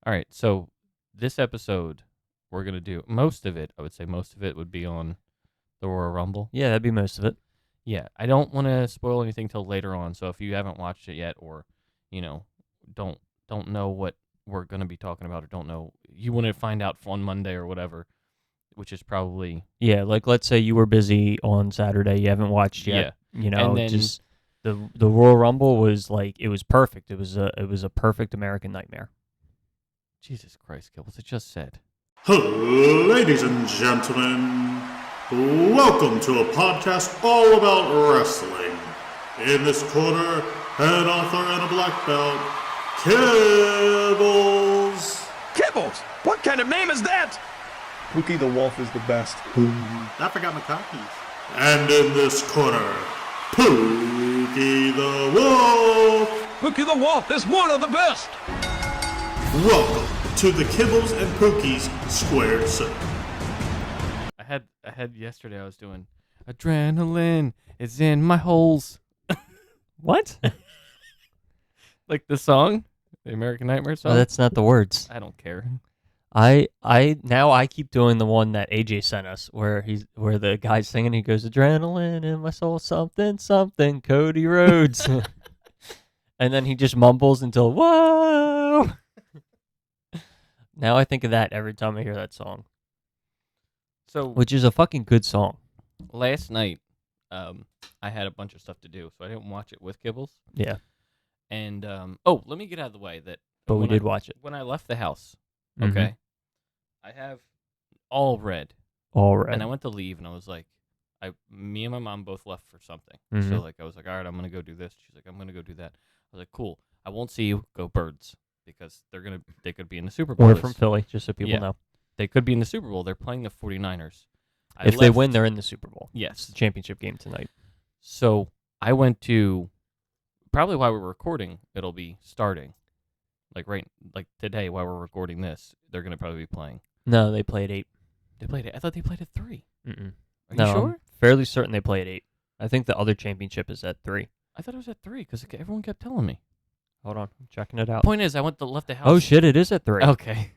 All right, so this episode, we're going to do most of it. I would say most of it would be on the Royal Rumble. Yeah, that'd be most of it. Yeah, I don't want to spoil anything till later on. So if you haven't watched it yet, or don't know what we're going to be talking about, or don't know, you want to find out on Monday or whatever, which is probably like let's say you were busy on Saturday, you haven't watched yet. And then, just the Royal Rumble was it was perfect. It was a perfect American nightmare. Jesus Christ, Gilbert, I just said. Ladies and gentlemen, welcome to a podcast all about wrestling. In this corner, an author and a black belt, Kibbles. Kibbles? What kind of name is that? Pookie the Wolf is the best. I forgot my cockies. And in this corner, Pookie the Wolf. Pookie the Wolf is one of the best. Welcome to the Kibbles and Pookies Squared Circle. I had yesterday. I was doing adrenaline is in my holes. What? Like the song, the American Nightmare song. Oh, that's not the words. I don't care. I keep doing the one that AJ sent us, where the guy's singing. He goes, "Adrenaline in my soul, something, something, Cody Rhodes," and then he just mumbles until "Whoa." Now I think of that every time I hear that song, So which is a fucking good song. last night, I had a bunch of stuff to do, so I didn't watch it with Kibbles. Yeah, And let me get out of the way that. but we when did I- watch it. when I left the house. Mhm. Okay, I have all red. All right. And I went to leave, and I was like, me and my mom both left for something. Mhm. So I was like, all right, I'm gonna go do this. She's like, I'm gonna go do that. I was like, cool. I won't see you. Go Birds, because they could be in the Super Bowl. We're from Philly, just so people Yeah. know. They could be in the Super Bowl. They're playing the 49ers. If they win, they're in the Super Bowl. It's Yes. the championship game tonight. So I went to, probably while we're recording, it'll be starting. Like today, while we're recording this, they're gonna probably be playing. No, they play at 8. They played it. I thought they played at 3. Mm-mm. Are No, you sure? I'm fairly certain they play at 8. I think the other championship is at 3. I thought it was at 3 because everyone kept telling me. Hold on, I'm checking it out. Point is, I left the house. Oh shit, it is at 3. Okay.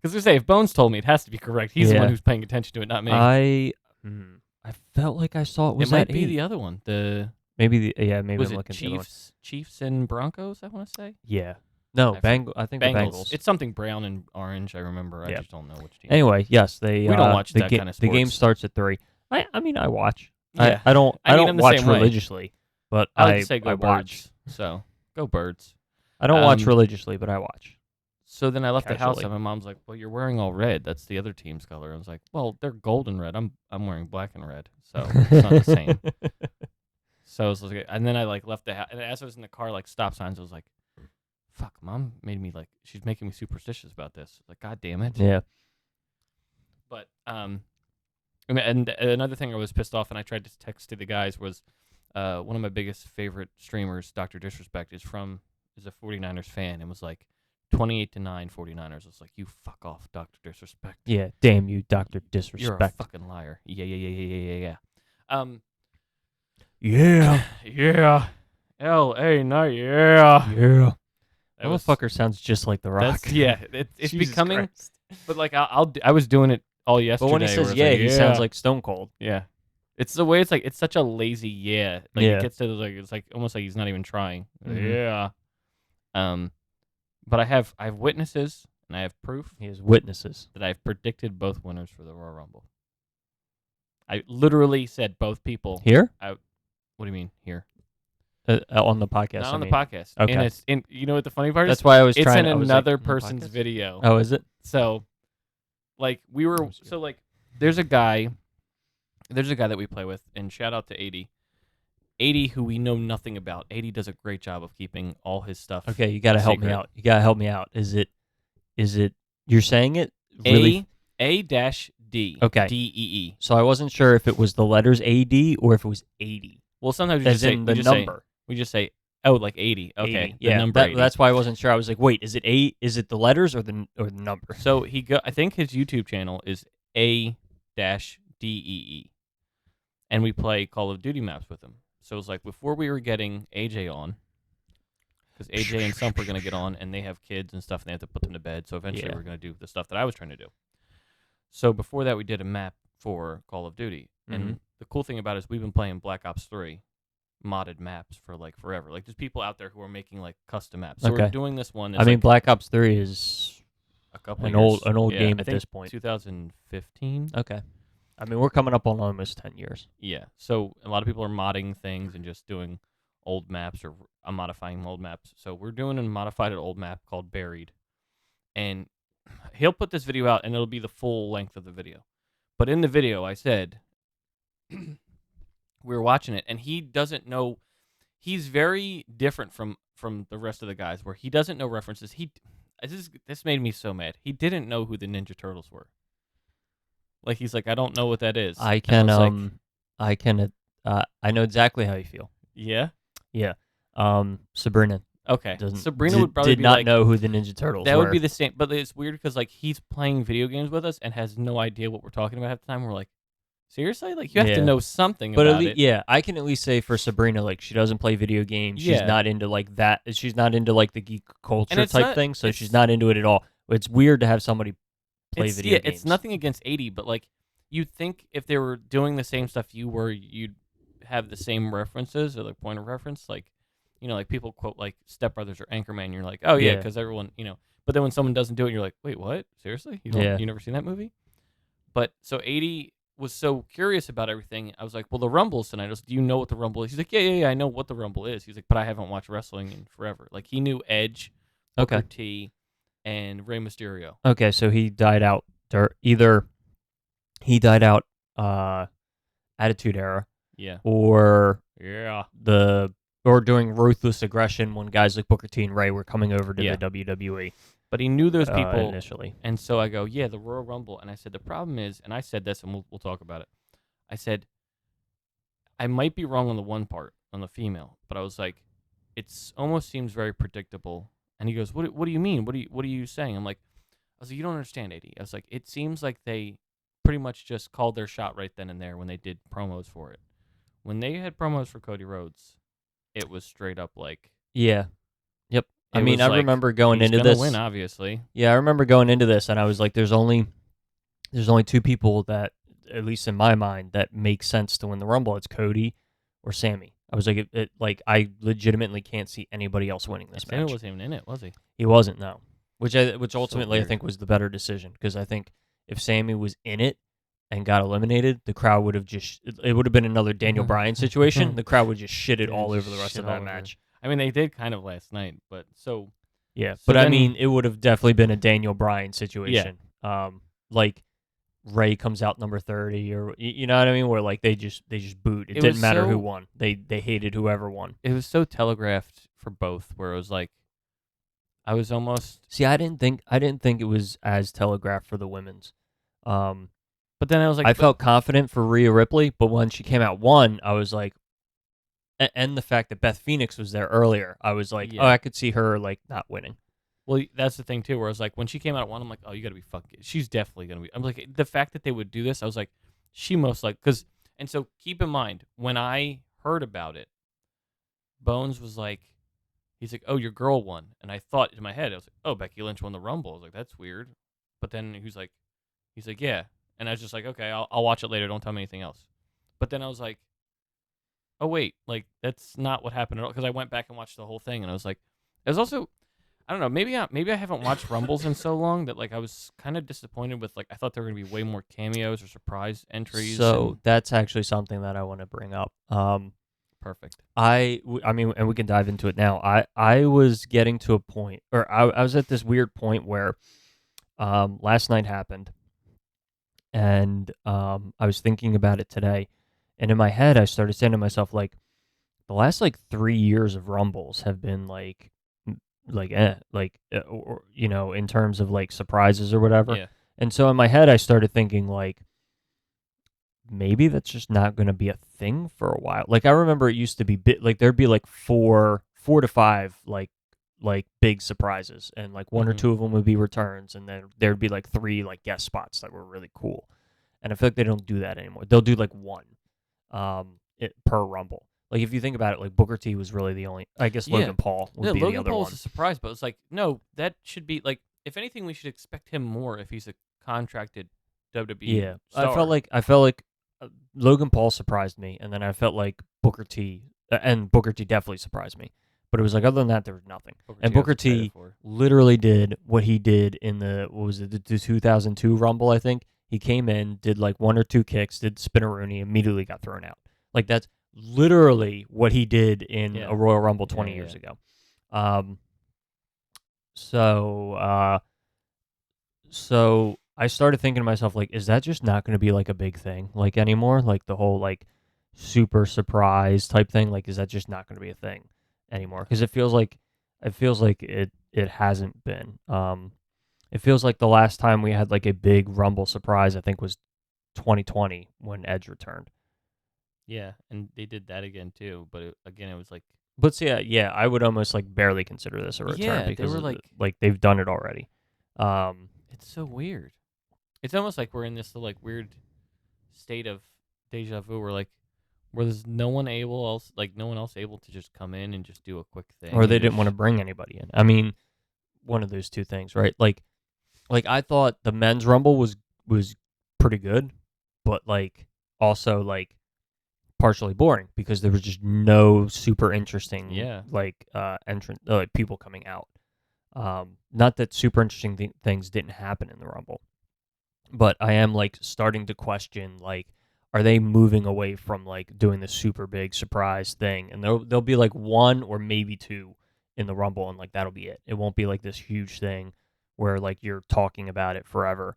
Because we say if Bones told me, it has to be correct. He's the Yeah. one who's paying attention to it, not me. I felt like I saw it was it might at be 8. the other one. Maybe I'm Was looking it at the other one. Chiefs and Broncos? I want to say Yeah. No, I I think the Bengals. It's something brown and orange. I remember. I Yeah. just don't know which team. Anyway, yes, they. We don't watch the that kind of The game sports. starts at 3. I mean, I watch. Yeah. I don't. I I mean, don't I'm the watch same way. religiously, but I would say go watch. Birds. So go Birds. I don't watch Um, religiously, but I watch. So then I left the house, Casually. and my mom's like, "Well, you're wearing all red. That's the other team's color." I was like, "Well, they're gold and red. I'm wearing black and red, so it's not the same." So I was like, and then I left the house, and as I was in the car, stop signs, I was like, "Fuck, Mom made me she's making me superstitious about this." Like, God damn it. Yeah. But and another thing I was pissed off, and I tried to text to the guys was, one of my biggest favorite streamers, Dr. Disrespect, is a 49ers fan, and was like 28-9 49ers. I was like, you fuck off, Dr. Disrespect. Yeah. Damn you, Dr. You're a Disrespect. fucking liar. Yeah. Yeah. Yeah. L.A. Night, yeah. Yeah. That was- Motherfucker sounds just like The Rock. Yeah, it's Jesus becoming, Christ. but I was doing it all yesterday. But when he where says it's yeah, like, he sounds like Stone Cold. yeah. It's the way it's such a lazy yeah. Yeah. It gets to it's almost like he's not even trying. Mhm. Yeah. But I have witnesses and I have proof He has witnesses. that I've predicted both winners for the Royal Rumble. I literally said both people. Here? What do you mean here? On the podcast. Not I on the mean. podcast. Okay. And it's you know what the funny part is? That's why I was It's trying. in I was like, another on the person's podcast? video. Oh, is it? So, we were there's a guy that we play with, and shout out to A-Dee. A-Dee, who we know nothing about. A-Dee does a great job of keeping all his stuff. Okay, you got to help me secret. out. You got to help me out. Is it? You're saying it really? A-D. Okay. D-E-E. So I wasn't sure if it was the letters AD or if it was 80. Well, sometimes we As just say in the we just say- number. we just say, oh, like 80. Okay. 80. The Yeah, number 80. that's why I wasn't sure. I was like, wait, is it the letters or the number? So I think his YouTube channel is A-D-E-E. And we play Call of Duty maps with him. So it's like before we were getting AJ on, because AJ and Sump were going to get on, and they have kids and stuff, and they have to put them to bed. So eventually, Yeah. we're going to do the stuff that I was trying to do. So before that, we did a map for Call of Duty, and the cool thing about it is we've been playing Black Ops 3 modded maps for like forever. Like there's people out there who are making like custom maps. So we're Okay. doing this one. I That's mean, like Black Ops 3 is a couple an years. old Yeah, game I at think this point. 2015. Okay. I mean, we're coming up on almost 10 years. Yeah. So a lot of people are modding things and just doing old maps or modifying old maps. So we're doing a modified old map called Buried. And he'll put this video out and it'll be the full length of the video. But in the video, I said we were watching it and he doesn't know. He's very different from the rest of the guys where he doesn't know references. This made me so mad. He didn't know who the Ninja Turtles were. Like he's like, I don't know what that is. I know exactly how you feel. Yeah. Yeah. Sabrina. Okay. Sabrina would probably did be not like, know who the Ninja Turtles that were. would be the same, but it's weird because like he's playing video games with us and has no idea what we're talking about half the time. We're like, seriously? Like you have to know something but about it. Yeah, I can at least say for Sabrina, like she doesn't play video games. She's Yeah. not into like that. She's not into like the geek culture it's type not- thing. So it's- she's not into it at all. It's weird to have somebody play video games. It's nothing against A-Dee, but like you'd think if they were doing the same stuff you were, you'd have the same references or like point of reference. Like, you know, like people quote like Step Brothers or Anchorman. And you're like, oh yeah, Yeah. because everyone, you know. But then when someone doesn't do it, you're like, wait, what? Seriously? You never seen that movie? But so A-Dee was so curious about everything. I was like, well, the Rumble's tonight. I was, do you know what the Rumble is? He's like, yeah, I know what the Rumble is. He's like, but I haven't watched wrestling in forever. Like he knew Edge, Booker Okay. T, and Rey Mysterio. Okay, so he died out. Either he died out Attitude Era, Yeah. or Yeah. during Ruthless Aggression when guys like Booker T and Ray were coming over to Yeah. the WWE. But he knew those people initially. And so I go, yeah, the Royal Rumble. And I said, the problem is, and I said this, and we'll talk about it. I said, I might be wrong on the one part, on the female, but I was like, it's almost seems very predictable. And he goes, what do you mean? What are you saying? I'm like, I was like, you don't understand, A-Dee. I was like, it seems like they pretty much just called their shot right then and there when they did promos for it. When they had promos for Cody Rhodes, it was straight up like, Yeah. Yep. I it mean, was I like, remember going he's into gonna this. win, obviously. Yeah, I remember going into this, and I was like, "There's only two people that, at least in my mind, that make sense to win the Rumble. It's Cody or Sammy." I was like, like I legitimately can't see anybody else winning this Sammy match. wasn't even in it, was he? He wasn't, no. Which ultimately I weird. think was the better decision, because I think if Sammy was in it and got eliminated, the crowd would have it would have been another Daniel Bryan situation. The crowd would just shit it Yeah, all just over the rest shit of all that over. match. I mean, they did kind of last night, but so Yeah, So but I then- mean, it would have definitely been a Daniel Bryan situation. Like Ray comes out number 30, or you know what I mean, where like they just boot. It It didn't was matter so- who won. They hated whoever won. it was so telegraphed for both, where it was like, I was almost, See, I didn't think it was as telegraphed for the women's. but then I was like, I but- felt confident for Rhea Ripley, but when she came out one, I was like, and the fact that Beth Phoenix was there earlier, I was like, Yeah. oh, I could see her like not winning. well, that's the thing too, where I was like, when she came out at one, I'm like, oh, you got to be fucking, she's definitely gonna be. I'm like, the fact that they would do this, I was like, she most like, because, and so keep in mind when I heard about it, Bones was like, he's like, oh, your girl won, and I thought in my head, I was like, oh, Becky Lynch won the Rumble. I was like, that's weird, but then he's like, yeah, and I was just like, okay, I'll watch it later. Don't tell me anything else. But then I was like, oh wait, like that's not what happened at all. Because I went back and watched the whole thing, and I was like, it was also, I don't know, maybe I haven't watched Rumbles in so long that like I was kind of disappointed with, like, I thought there were gonna be way more cameos or surprise entries. So and- that's actually something that I want to bring up. perfect. I mean, and we can dive into it now. I was getting to a point, or I was at this weird point where last night happened, and I was thinking about it today, and in my head I started saying to myself, like, the last like 3 years of Rumbles have been or you know, in terms of like surprises or whatever. Yeah. And so in my head I started thinking, like, maybe that's just not going to be a thing for a while. Like, I remember it used to be like there'd be like four to five like big surprises, and like one or Mhm. two of them would be returns, and then there'd be like 3 like guest spots that were really cool. And I feel like they don't do that anymore. They'll do like one per Rumble. Like if you think about it, like Booker T was really the only. I guess Yeah. Logan Paul would be Logan the other Paul one. was a surprise, but it's like, no, that should be like, if anything, we should expect him more if he's a contracted WWE Yeah, star. I felt like Logan Paul surprised me, and then I felt like Booker T, and Booker T definitely surprised me. But it was like other than that, there was nothing. And I was Booker excited T for. literally did what he did in the what was it the 2002 Rumble? I think he came in, did like 1 or 2 kicks, did spinneroonie, immediately got thrown out. Like that's literally what he did in Yeah. a Royal Rumble 20 Yeah, years yeah. ago. So I started thinking to myself, like, is that just not going to be like a big thing, like anymore? Like the whole like super surprise type thing, like, is that just not going to be a thing anymore? Because it feels like it hasn't been. It feels like the last time we had like a big Rumble surprise, I think, was 2020 when Edge returned. Yeah, and they did that again too. But again, it was like, But so, yeah, I would almost like barely consider this a return Yeah, they because were like they've done it already. it's so weird. It's almost like we're in this like weird state of deja vu, where there's no one else able to just come in and just do a quick thing, Or they and didn't want to bring anybody in. I mean, one of those two things, right? Like I thought the men's rumble was pretty good, but like also like partially boring because there was just no super interesting entrant like people coming out. Not that super interesting things didn't happen in the rumble, but I am like starting to question like, are they moving away from like doing the super big surprise thing? And there'll be like 1 or maybe 2 in the rumble, and like that'll be it. It won't be like this huge thing where like you're talking about it forever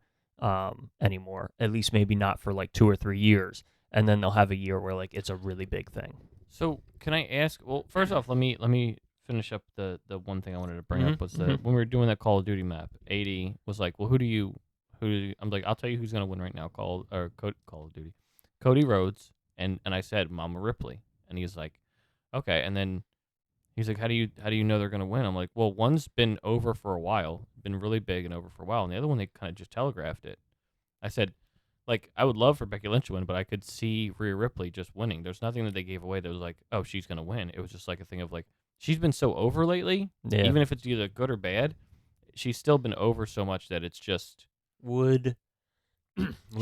anymore. At least maybe not for like 2 or 3 years, and then they'll have a year where like it's a really big thing. So can I ask? Well, first off, let me finish up the one thing I wanted to bring up was mhm. when we were doing that Call of Duty map. A-Dee was like, "Well, who do you?" I'm like, "I'll tell you who's gonna win right now. Call of Duty, Cody Rhodes." And I said Mama Ripley, and he's like, "Okay." And then he's like, "How do you know they're gonna win?" I'm like, "Well, one's been over for a while, been really big and over for a while, and the other one they kind of just telegraphed it." I said, like, I would love for Becky Lynch to win, but I could see Rhea Ripley just winning. There's nothing that they gave away that was like, oh, she's going to win. It was just like a thing of like, she's been so over lately, Yeah. even if it's either good or bad, she's still been over so much that it's just, Would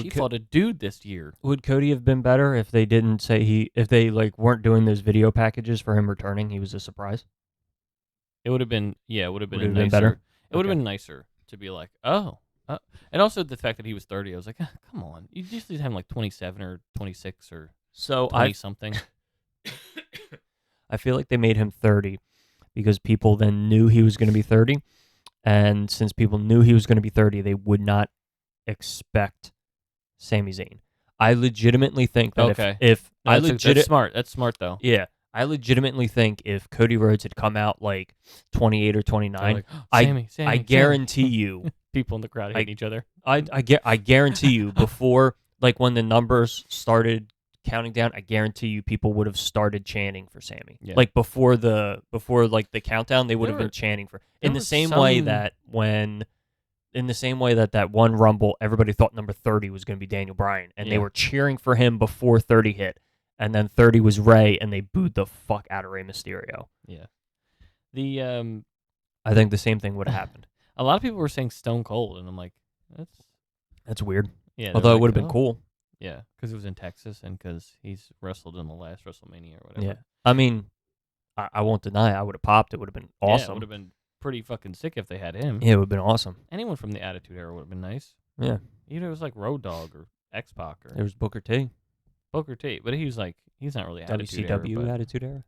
she fought a dude this year. Would Cody have been better if they didn't say if they like weren't doing those video packages for him returning? He was a surprise. It would have been, yeah, it would have been Would it nicer. have been better? It would have Okay. been nicer to be like, oh. And also the fact that he was 30, I was like, come on. You just need to have him like 27 or 26 or So 20 something. I feel like they made him 30 because people then knew he was going to be 30, and since people knew he was going to be 30, they would not expect Sami Zayn. I legitimately think that Okay. if No, that's smart. That's smart though. Yeah, I legitimately think if Cody Rhodes had come out like 28 or 29, Like, I Sammy. guarantee you, People in the crowd hating each other. I guarantee you, before like when the numbers started counting down, I guarantee you people would have started chanting for Sammy. Yeah. Like before like the countdown, they would There have been were- chanting for there in the was same way some- that that one Rumble, everybody thought number 30 was going to be Daniel Bryan, and they Yeah. were cheering for him before 30 hit, and then 30 was Rey, and they booed the fuck out of Rey Mysterio. Yeah. The I think the same thing would have happened. a lot of people were saying Stone Cold, and I'm like, That's weird. yeah. they're Although it like, would have been "Oh." cool. Yeah, because it was in Texas, and because he's wrestled in the last WrestleMania or whatever. Yeah. I mean, I won't deny I would have popped. It would have been Yeah, awesome. it would have been pretty fucking sick if they had him. Yeah, it would have been awesome. Anyone from the Attitude Era would have been nice. Yeah. Either it was like Road Dogg or X-Pac or There was Booker T. Booker T, but he's not really Attitude Era. WCW but- Attitude Era.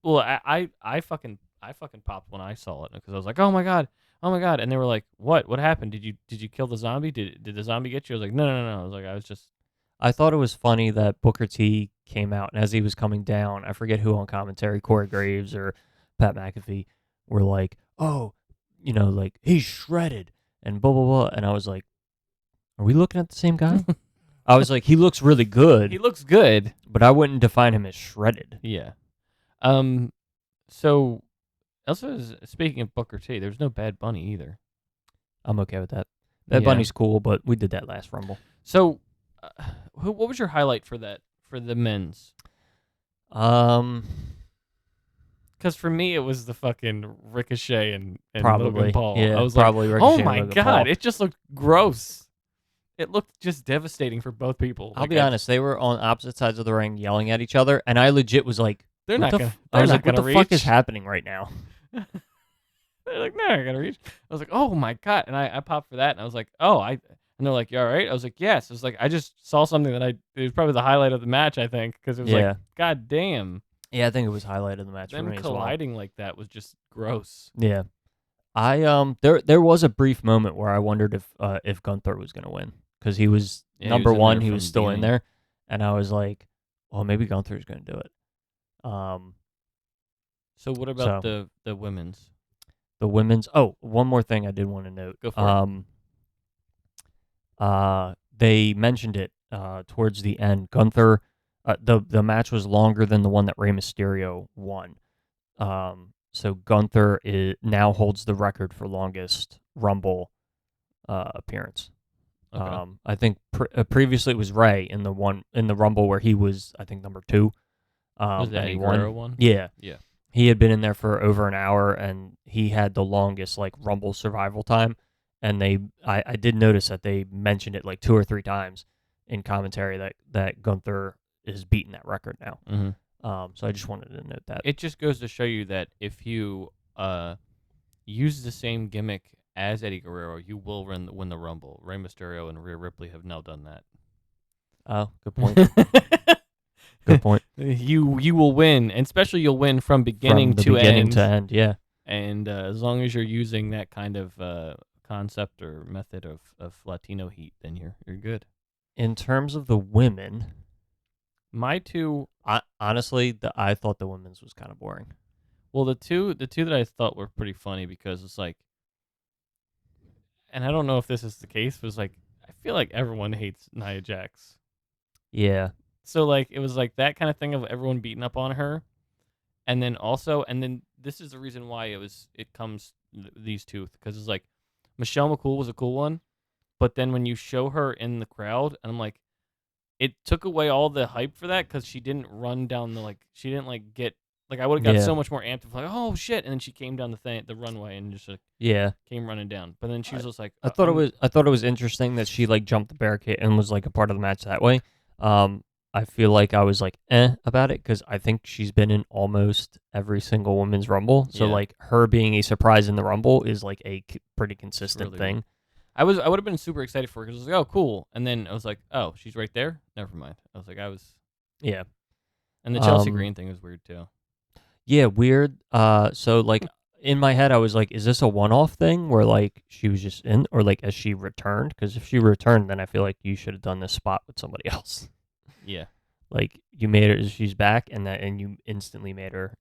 Well, I fucking popped when I saw it because I was like, oh my god, and they were like, what happened? Did you kill the zombie? Did the zombie get you? I was like, no. I was like, I was just. I thought it was funny that Booker T came out, and as he was coming down, I forget who on commentary, Corey Graves or Pat McAfee, were like, oh, like, he's shredded, and blah, blah, blah. And I was like, are we looking at the same guy? I was like, he looks really good, He looks good. but I wouldn't define him as shredded. Yeah. So, also speaking of Booker T, there's no Bad Bunny either. I'm okay with that. Bad Yeah. Bunny's cool, but we did that last Rumble. So, what was your highlight for that for the men's? Because for me, it was the fucking Ricochet and Probably. Logan Paul. Yeah, I was probably like, Ricochet oh and my Logan god, Paul. it just looked gross. It looked just devastating for both people. I'll Like, be honest, they were on opposite sides of the ring yelling at each other, and I legit was like, They're what not the gonna. f-" I They're was not like, what gonna the fuck is reach. happening right now? They're like, no, I gotta reach. I was like, oh my god, and I popped for that, and I was like, oh, and they're like, you all right? I was like, yes. I was like, I just saw something that it was probably the highlight of the match, I think, because it was Yeah. like, god damn, Yeah, I think it was highlight of the match for them me as well. colliding like that was just gross. Yeah. There was a brief moment where I wondered if Gunther was gonna win because he was Yeah, he number was in one. there He from was the still in beginning. there, and I was like, well, maybe Gunther's gonna do it. So what about So- the women's? The women's. Oh, one more thing I did want to note. Go for it. They mentioned it towards the end. Gunther, the match was longer than the one that Rey Mysterio won. So Gunther now holds the record for longest Rumble appearance. Okay. I think previously it was Rey in the Rumble where he was, I think, number 2. Was the and Eddie he won. Guerrero one? Yeah. Yeah. He had been in there for over an hour, and he had the longest like Rumble survival time. And I did notice that they mentioned it like 2 or 3 times in commentary that Gunther is beating that record now. Mm-hmm. So I just wanted to note that. It just goes to show you that if you use the same gimmick as Eddie Guerrero, you will win the Rumble. Rey Mysterio and Rhea Ripley have now done that. Oh, good point. Good point. You will win, and especially you'll win from beginning From the to beginning end. to end, yeah. And as long as you're using that kind of concept or method of Latino heat, then you're good. In terms of the women, My two, honestly, I thought the women's was kind of boring. well, the two that I thought were pretty funny because it's like, and I don't know if this is the case, but it's like I feel like everyone hates Nia Jax. Yeah. So like it was like that kind of thing of everyone beating up on her, and then this is the reason why it comes these two, because it's like Michelle McCool was a cool one, but then when you show her in the crowd, and I'm like, it took away all the hype for that because she didn't run down she didn't like get like I would have got Yeah. so much more amped like, oh shit, and then she came down the runway and just like Yeah. came running down, but then she was just like, I thought it was interesting that she like jumped the barricade and was like a part of the match that way. I feel like I was like about it because I think she's been in almost every single women's Rumble. So Yeah. like her being a surprise in the Rumble is like a pretty consistent really thing. I would have been super excited for her because I was like, oh cool, and then I was like, oh, she's right there. Never mind. I was like, Yeah. and the Chelsea Um, Green thing was weird too. Yeah, weird. So like in my head I was like, is this a one-off thing where like she was just in, or like as she returned? Because if she returned, then I feel like you should have done this spot with somebody else. Yeah. Like you made her, she's back, and you instantly made her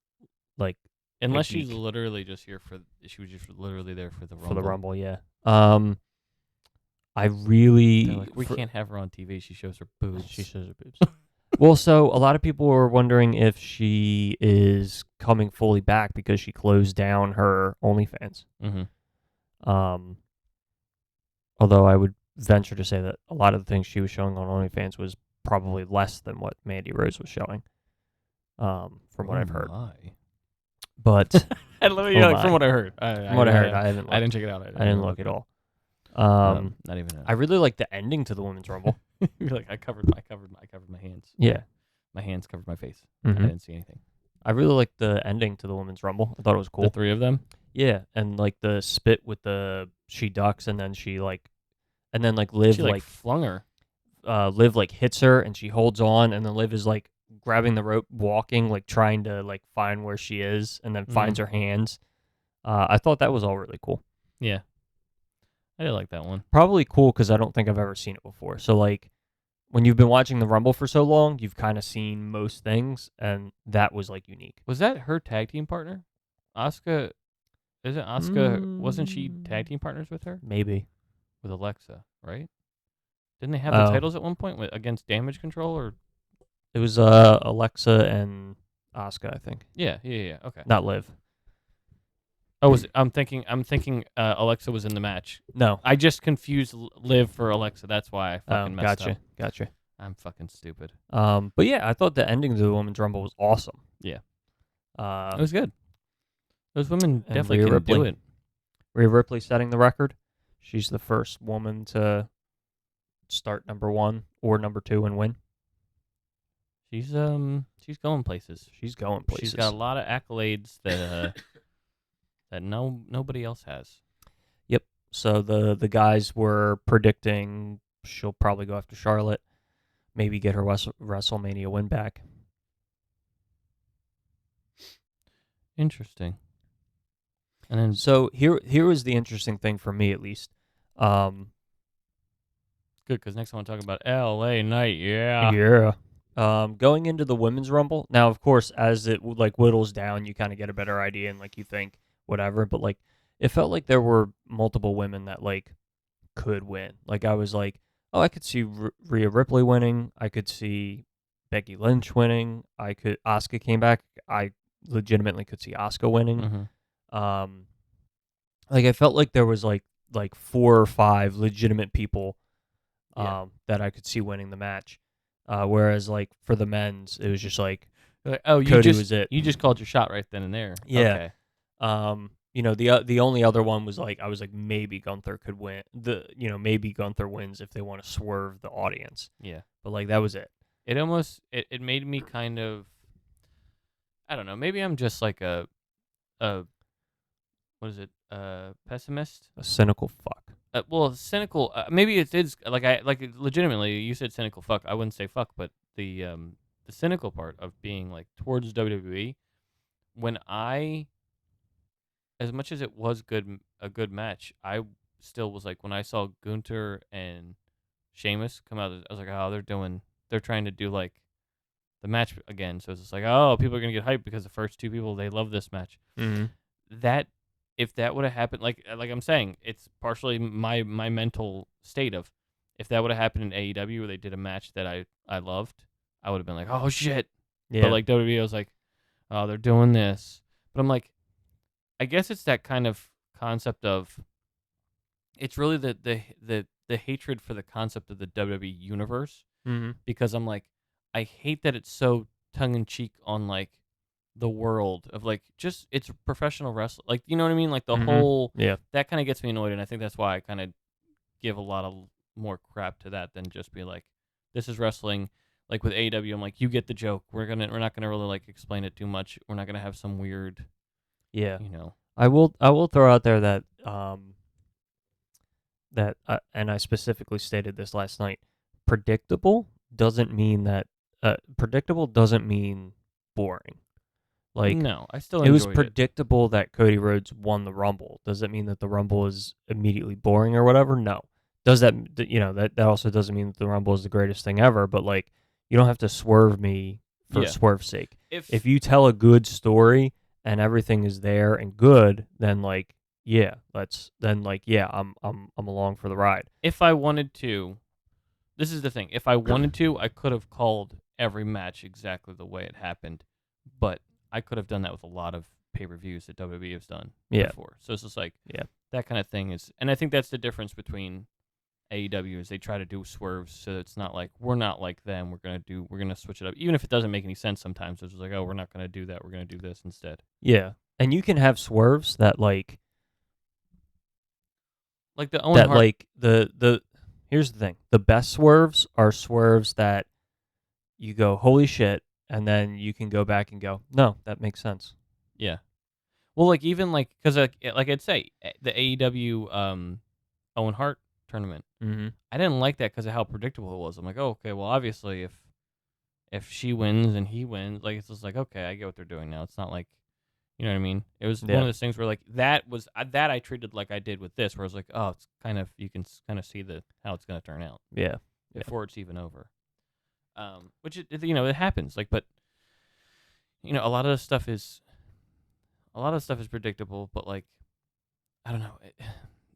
like Unless geek. she's literally just here she was just literally there for the Rumble. for the Rumble. Yeah. I really They're like, we can't have her on TV. She shows her boobs. She shows her boobs. Well, so a lot of people were wondering if she is coming fully back because she closed down her OnlyFans. Mm-hmm. Although I would venture to say that a lot of the things she was showing on OnlyFans was probably less than what Mandy Rose was showing, from what I've heard. But I love it. Oh You're like, my. from what I heard. from what I heard, I haven't. I didn't check it out. I didn't look at all. Not even. I really like the ending to the Women's Rumble. You're like, I covered my hands. Yeah. My hands covered my face. Mhm. I didn't see anything. I really liked the ending to the Women's Rumble. I thought it was cool. The three of them. Yeah, and like the spit with she ducks and then and then like Liv She like flung her. Liv like hits her and she holds on, and then Liv is like grabbing the rope, walking, like trying to like find where she is, and then finds her hands. I thought that was all really cool. Yeah. I did like that one. Probably cool because I don't think I've ever seen it before. So like when you've been watching the Rumble for so long, you've kind of seen most things, and that was like unique. Was that her tag team partner? Asuka. Isn't Asuka? Wasn't she tag team partners with her? Maybe. With Alexa, right? Didn't they have the Oh. titles at one point against Damage Control or? It was Alexa and Asuka, I think. Yeah. Okay. Not Liv. Oh, I'm thinking Alexa was in the match. No. I just confused Liv for Alexa. That's why I fucking messed up. Gotcha. I'm fucking stupid. But yeah, I thought the ending to the Women's Rumble was awesome. Yeah. Uh, It was good. Those women and definitely Rhea can Ripley. do it. Rhea Ripley setting the record. She's the first woman to start number 1 or number 2 and win. She's going places. She's going places. She's got a lot of accolades that that nobody else has. Yep. So the guys were predicting she'll probably go after Charlotte, maybe get her WrestleMania win back. Interesting. And then So here was the interesting thing for me, at least. good, because next I want to talk about L.A. Knight. Yeah. Yeah. Going into the Women's Rumble. Now, of course, as it like whittles down, you kind of get a better idea and like you think whatever. But like, it felt like there were multiple women that like could win. Like I was like, oh, I could see Rhea Ripley winning. I could see Becky Lynch winning. Asuka came back. I legitimately could see Asuka winning. Mm-hmm. Like I felt like there was like 4 or 5 legitimate people Yeah. that I could see winning the match. Whereas like for the men's, it was just like Like, oh, you Cody just was it. You just called your shot right then and there. Yeah. Okay. The only other one was like I was like maybe Gunther could win. Maybe Gunther wins if they want to swerve the audience. Yeah. But like that was it. It almost it made me kind of, I don't know, maybe I'm just like a what is it? Pessimist? A cynical fuck. Well, cynical. Maybe it is like legitimately. You said cynical fuck. I wouldn't say fuck, but the cynical part of being like towards WWE, when as much as it was a good match, I still was like when I saw Gunther and Sheamus come out, I was like, oh, they're trying to do like the match again. So it's just like, oh, people are gonna get hyped because the first 2 people, they love this match. Mm-hmm. That if that would have happened, like I'm saying, it's partially my mental state of if that would have happened in AEW where they did a match that I loved, I would have been like, oh shit. Yeah. But like WWE, I was like, oh, they're doing this. But I'm like, I guess it's that kind of concept of it's really the hatred for the concept of the WWE universe, Mm-hmm. because I'm like, I hate that it's so tongue in cheek on like the world of like just it's professional wrestling, like you know what I mean, like the Mhm. whole Yeah. that kind of gets me annoyed, and I think that's why I kind of give a lot of more crap to that than just be like, this is wrestling. Like with AEW, I'm like, you get the joke. We're not gonna really like explain it too much. We're not gonna have some weird, Yeah. you know. I will throw out there that and I specifically stated this last night. Predictable doesn't mean boring. Like No, I still it was enjoyed predictable that Cody Rhodes won the Rumble. Does it mean that the Rumble is immediately boring or whatever? No. Does that that also doesn't mean that the Rumble is the greatest thing ever? But like you don't have to swerve me for Yeah. swerve's sake. If You tell a good story and everything is there and good, then like yeah, I'm along for the ride. if I wanted to, this is the thing. If I wanted to, I could have called every match exactly the way it happened, but I could have done that with a lot of pay-per-views that WWE has done Yeah. before. So it's just like Yeah. that kind of thing is, and I think that's the difference between AEW is they try to do swerves, so it's not like we're not like them. We're gonna switch it up, even if it doesn't make any sense. Sometimes it's just like, oh, we're not gonna do that. We're gonna do this instead. Yeah. And you can have swerves that Like the Owen Hart. like the here's the thing. The best swerves are swerves that you go, holy shit, and then you can go back and go, no, that makes sense. Yeah. Well, like even like because like I'd say the AEW Owen Hart tournament. Mm-hmm. I didn't like that because of how predictable it was. I'm like, oh, okay, well, obviously, if she wins and he wins, like it's just like, okay, I get what they're doing now. It's not like, you know what I mean? It was one Yeah. of those things where like that was that I treated like I did with this, where I was like, oh, it's kind of you can kind of see how it's gonna turn out Yeah. before it's even over. Which it happens. Like, but a lot of this stuff is predictable, but like I don't know.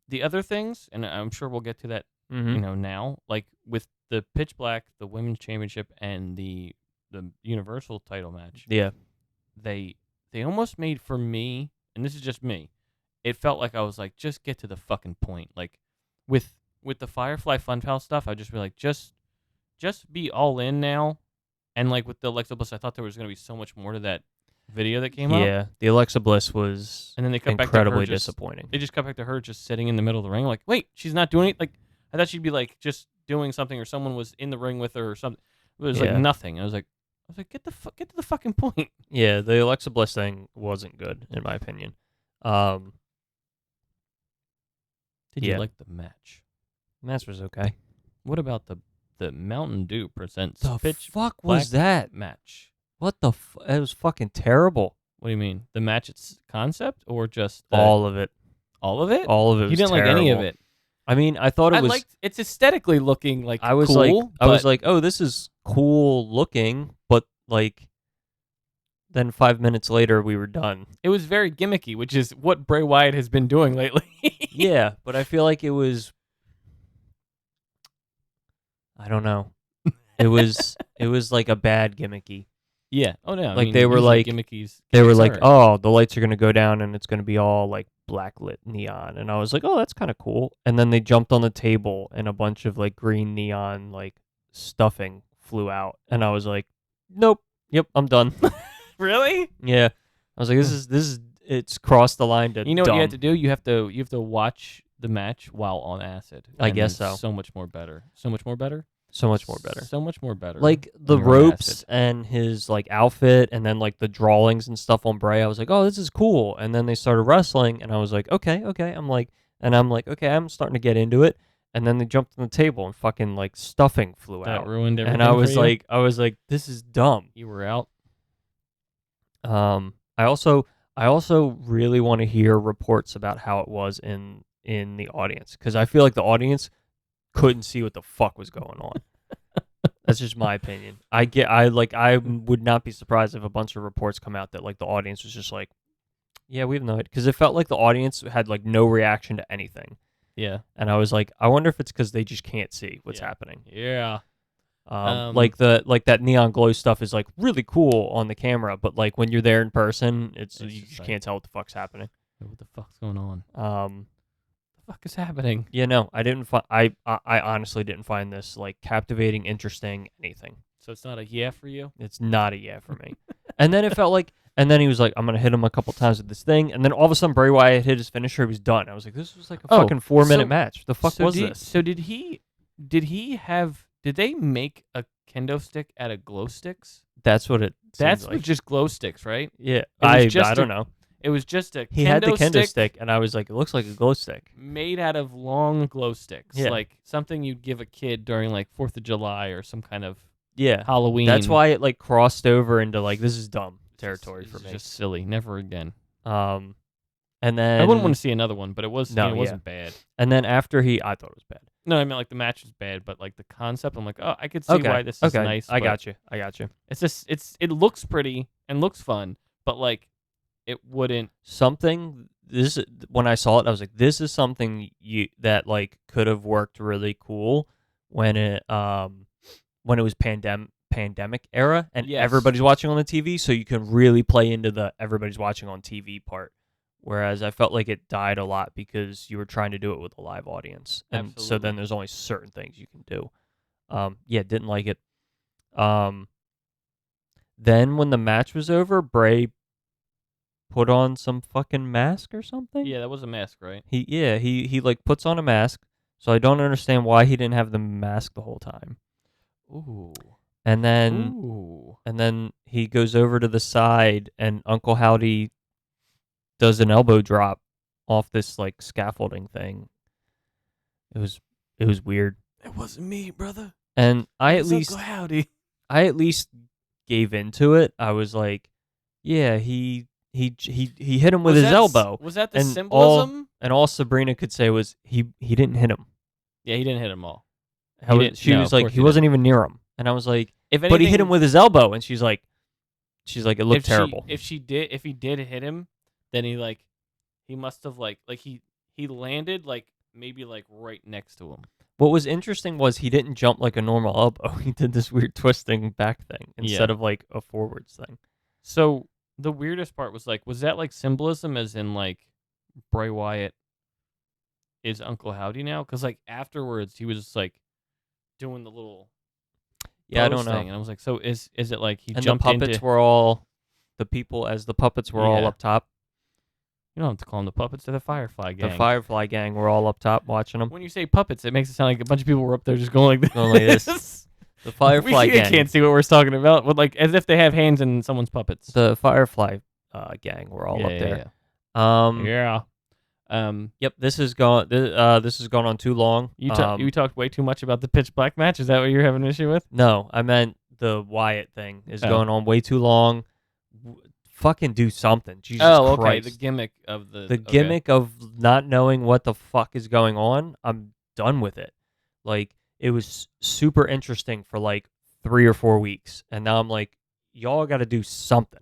The other things, and I'm sure we'll get to that Mm-hmm. now, like with the Pitch Black, the Women's Championship, and the Universal title match, Yeah. they almost made for me, and this is just me, it felt like I was like, just get to the fucking point. Like with the Firefly Funhouse stuff, I'd just be like, just just be all in now. And like with the Alexa Bliss, I thought there was going to be so much more to that video that came up. Yeah, the Alexa Bliss was And then they cut back to her incredibly just, disappointing. They just cut back to her just sitting in the middle of the ring. Like, wait, she's not doing it. Like, I thought she'd be like just doing something, or someone was in the ring with her, or something. It was like Yeah. nothing. I was like, get to the fucking point. Yeah, the Alexa Bliss thing wasn't good in my opinion. Did Yeah. you like the match? Match was okay. What about the Mountain Dew presents The pitch fuck was black that? match? What the? It was fucking terrible. What do you mean? The match its concept, or just All of it. all of it? All of it. You Was didn't like any of terrible. it. I mean, I thought it I was. liked it's aesthetically looking like I was cool. like, oh, this is cool looking, but like, then 5 minutes later we were done. it was very gimmicky, which is what Bray Wyatt has been doing lately. Yeah, but I feel like it was. I don't know. It was like a bad gimmicky. Yeah. Oh no. I Like, mean, they were usually like- gimmicky. They were gimmicks like, are- oh, the lights are gonna go down and it's gonna be all like black lit neon, and I was like, oh, that's kind of cool. And then they jumped on the table and a bunch of like green neon like stuffing flew out, and I was like, nope, yep, I'm done. really? Yeah, I was like, this is it's crossed the line to You know what you have to dumb. do? You have to watch the match while on acid. I and guess it's so. So much more better. So much more better. So much more better. So much more better. Like when the you're on ropes acid. and his like outfit, and then like the drawings and stuff on Bray. I was like, oh, this is cool. And then they started wrestling, and I was like, okay. I'm like, okay, I'm starting to get into it. And then they jumped on the table, and fucking like stuffing flew That out. ruined everything. And I for was you? like, this is dumb. You were out. I also really want to hear reports about how it was in the audience, because I feel like the audience couldn't see what the fuck was going on. That's just my opinion. I would not be surprised if a bunch of reports come out that like the audience was just like, yeah, we have no idea, because it felt like the audience had like no reaction to anything, Yeah. and I was like, I wonder if it's because they just can't see what's Yeah. happening. Yeah. Like that neon glow stuff is like really cool on the camera, but like when you're there in person, you just just like- can't tell what the fuck's happening. What the fuck's going on? The fuck is happening? Yeah, no, I didn't find. I honestly didn't find this like captivating, interesting, anything. So it's not a yeah for you? It's not a yeah for me. And then it felt like, and then he was like, I'm gonna hit him a couple times with this thing, and then all of a sudden Bray Wyatt hit his finisher. He was done. I was like, this was like a Oh, fucking 4-minute so- match. The fuck was this? So did they make a kendo stick out of glow sticks? That's what it. That's seems like. just glow sticks, right? Yeah. was just I don't know. It was just a He had the kendo stick, and I was like, it looks like a glow stick. made out of long glow sticks, Yeah. like something you'd give a kid during like 4th of July or some kind of Yeah. Halloween. That's why it like crossed over into like, this is dumb territory It's for me. just silly. Never again. And then I wouldn't want to see another one, but it was No, it yeah. wasn't bad. And then after I thought it was bad. No, I mean like the match was bad, but like the concept, I'm like, oh, I could see why this is nice. I but got you. It's just it looks pretty and looks fun, but like it wouldn't. When I saw it, I was like, this is something that like could have worked really cool when it was pandemic era and Yes. everybody's watching on the TV, so you can really play into the everybody's watching on TV part. Whereas I felt like it died a lot because you were trying to do it with a live audience, and so Absolutely. then there's only certain things you can do. Yeah, didn't like it. Then when the match was over, Bray put on some fucking mask or something. Yeah, that was a mask, right? He like puts on a mask, so I don't understand why he didn't have the mask the whole time. Ooh. And then Ooh. he goes over to the side, and Uncle Howdy does an elbow drop off this like scaffolding thing. It was weird. It wasn't me, brother. And I It's Uncle Howdy. at least gave into it. I was like, yeah, he hit him with Was his that elbow. Was that the and symbolism? And all Sabrina could say was he didn't hit him. Yeah, he didn't hit them all. She no, was of like, course he he wasn't even near him. And I was like, If but he hit him anything, with his elbow, and she's like, it looked terrible. If he did hit him, then he must have like he landed like maybe like right next to him. What was interesting was he didn't jump like a normal elbow. He did this weird twisting back thing instead of like a forwards thing. So the weirdest part was was that like symbolism, as in like Bray Wyatt is Uncle Howdy now? Because like afterwards he was just like doing the little Yeah, I post don't know. thing, and I was like, so is it like he And the jumped puppets into? were all the people as the puppets were all Yeah. up top. You don't have to call them the puppets; they're the Firefly gang. The Firefly gang were all up top watching them. When you say puppets, it makes it sound like a bunch of people were up there just going like this. Going like this. The Firefly we gang. can't see what we're talking about, but like as if they have hands in someone's puppets. The Firefly gang were all up there. Yeah. Yep. This has gone. This has gone on too long. You talked way too much about the pitch black match. Is that what you're having an issue with? No, I meant the Wyatt thing is Oh. going on way too long. Fucking do something. Jesus Okay. Christ. The gimmick of the The gimmick of not knowing what the fuck is going on, I'm done with it. Like, it was super interesting for like 3 or 4 weeks, and now I'm like, y'all got to do something.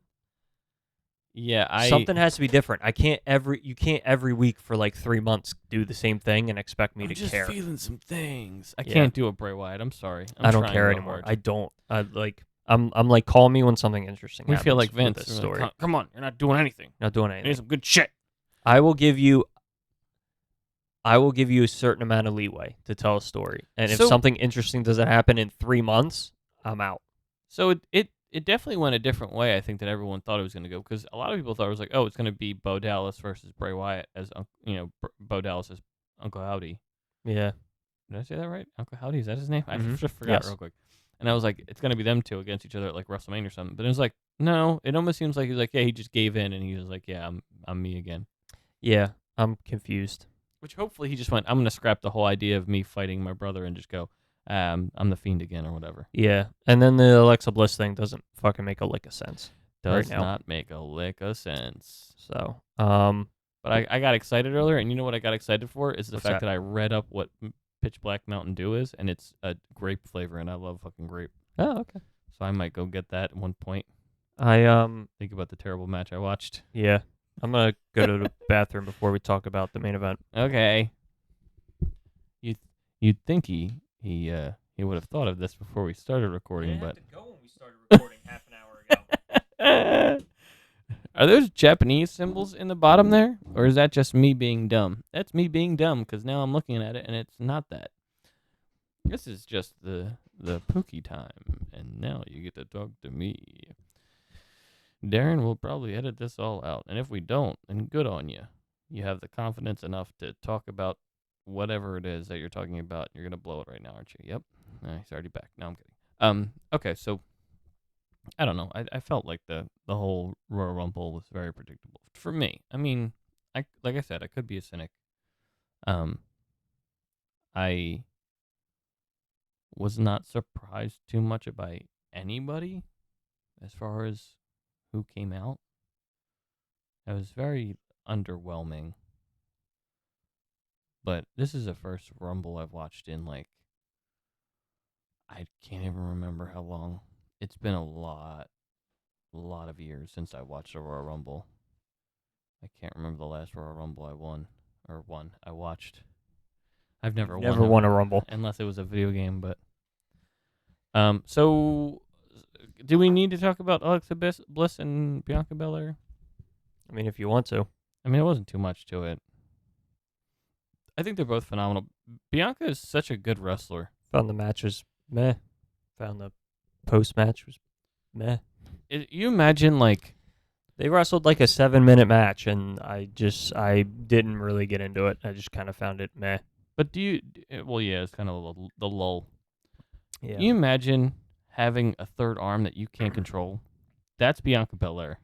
Yeah, Something has to be different. You can't every week for like 3 months do the same thing and expect me I'm to just care. feeling some things. I Yeah. can't do a Bray Wyatt. I'm sorry. I don't trying care real anymore. hard. I don't. I'm like, call me when something interesting We happens. feel like with Vince. this We're story. like, come on, you're not doing anything. Not doing You need anything. some good shit. I will give you a certain amount of leeway to tell a story. And if So- something interesting doesn't happen in 3 months, I'm out. So it definitely went a different way, I think, than everyone thought it was going to go. Because a lot of people thought it was like, oh, it's going to be Bo Dallas versus Bray Wyatt as Bo Dallas as Uncle Howdy. Yeah. Did I say that right? Uncle Howdy, is that his name? I Mhm. just forgot Yes. real quick. And I was like, it's going to be them two against each other at like WrestleMania or something. But it was like, no, it almost seems like he's like, yeah, he just gave in and he was like, yeah, I'm me again. Yeah. I'm confused. Which hopefully he just went, I'm going to scrap the whole idea of me fighting my brother and just go, I'm the Fiend again or whatever. Yeah. And then the Alexa Bliss thing doesn't fucking make a lick of sense. Does now. not make a lick of sense. So, But I got excited earlier, and you know what I got excited for is the What's fact that? that I read up what Pitch Black Mountain Dew is, and it's a grape flavor, and I love fucking grape. oh, okay. So I might go get that at one point. I Think about the terrible match I watched. yeah. I'm going to go to the bathroom before we talk about the main event. Okay. You'd think he would have thought of this before we started recording, but to go when we started recording half an hour ago. are those Japanese symbols in the bottom there, or is that just me being dumb? That's me being dumb because now I'm looking at it and it's not that. This is just the Pookie time, and now you get to talk to me. Darren will probably edit this all out, and if we don't, then good on you. You have the confidence enough to talk about whatever it is that you're talking about. You're gonna blow it right now, aren't you? Yep. He's already back. No, I'm kidding. Okay, so I don't know. I felt like the whole Royal Rumble was very predictable for me. I mean, like I said, I could be a cynic. I was not surprised too much by anybody as far as who came out. It was very underwhelming. But this is the first Rumble I've watched in like, I can't even remember how long. It's been a lot of years since I watched a Royal Rumble. I can't remember the last Royal Rumble I watched. I've never Won a Rumble. unless it was a video game, but so do we need to talk about Alexa Bliss and Bianca Belair? I mean, if you want to. I mean, it wasn't too much to it. I think they're both phenomenal. Bianca is such a good wrestler. Found the match was meh. Found the post-match was meh. You imagine, like, They wrestled like a 7-minute match, and I didn't really get into it. I just kind of found it meh. but well, yeah, it's kind of the lull. Yeah. You imagine having a third arm that you can't control? That's Bianca Belair.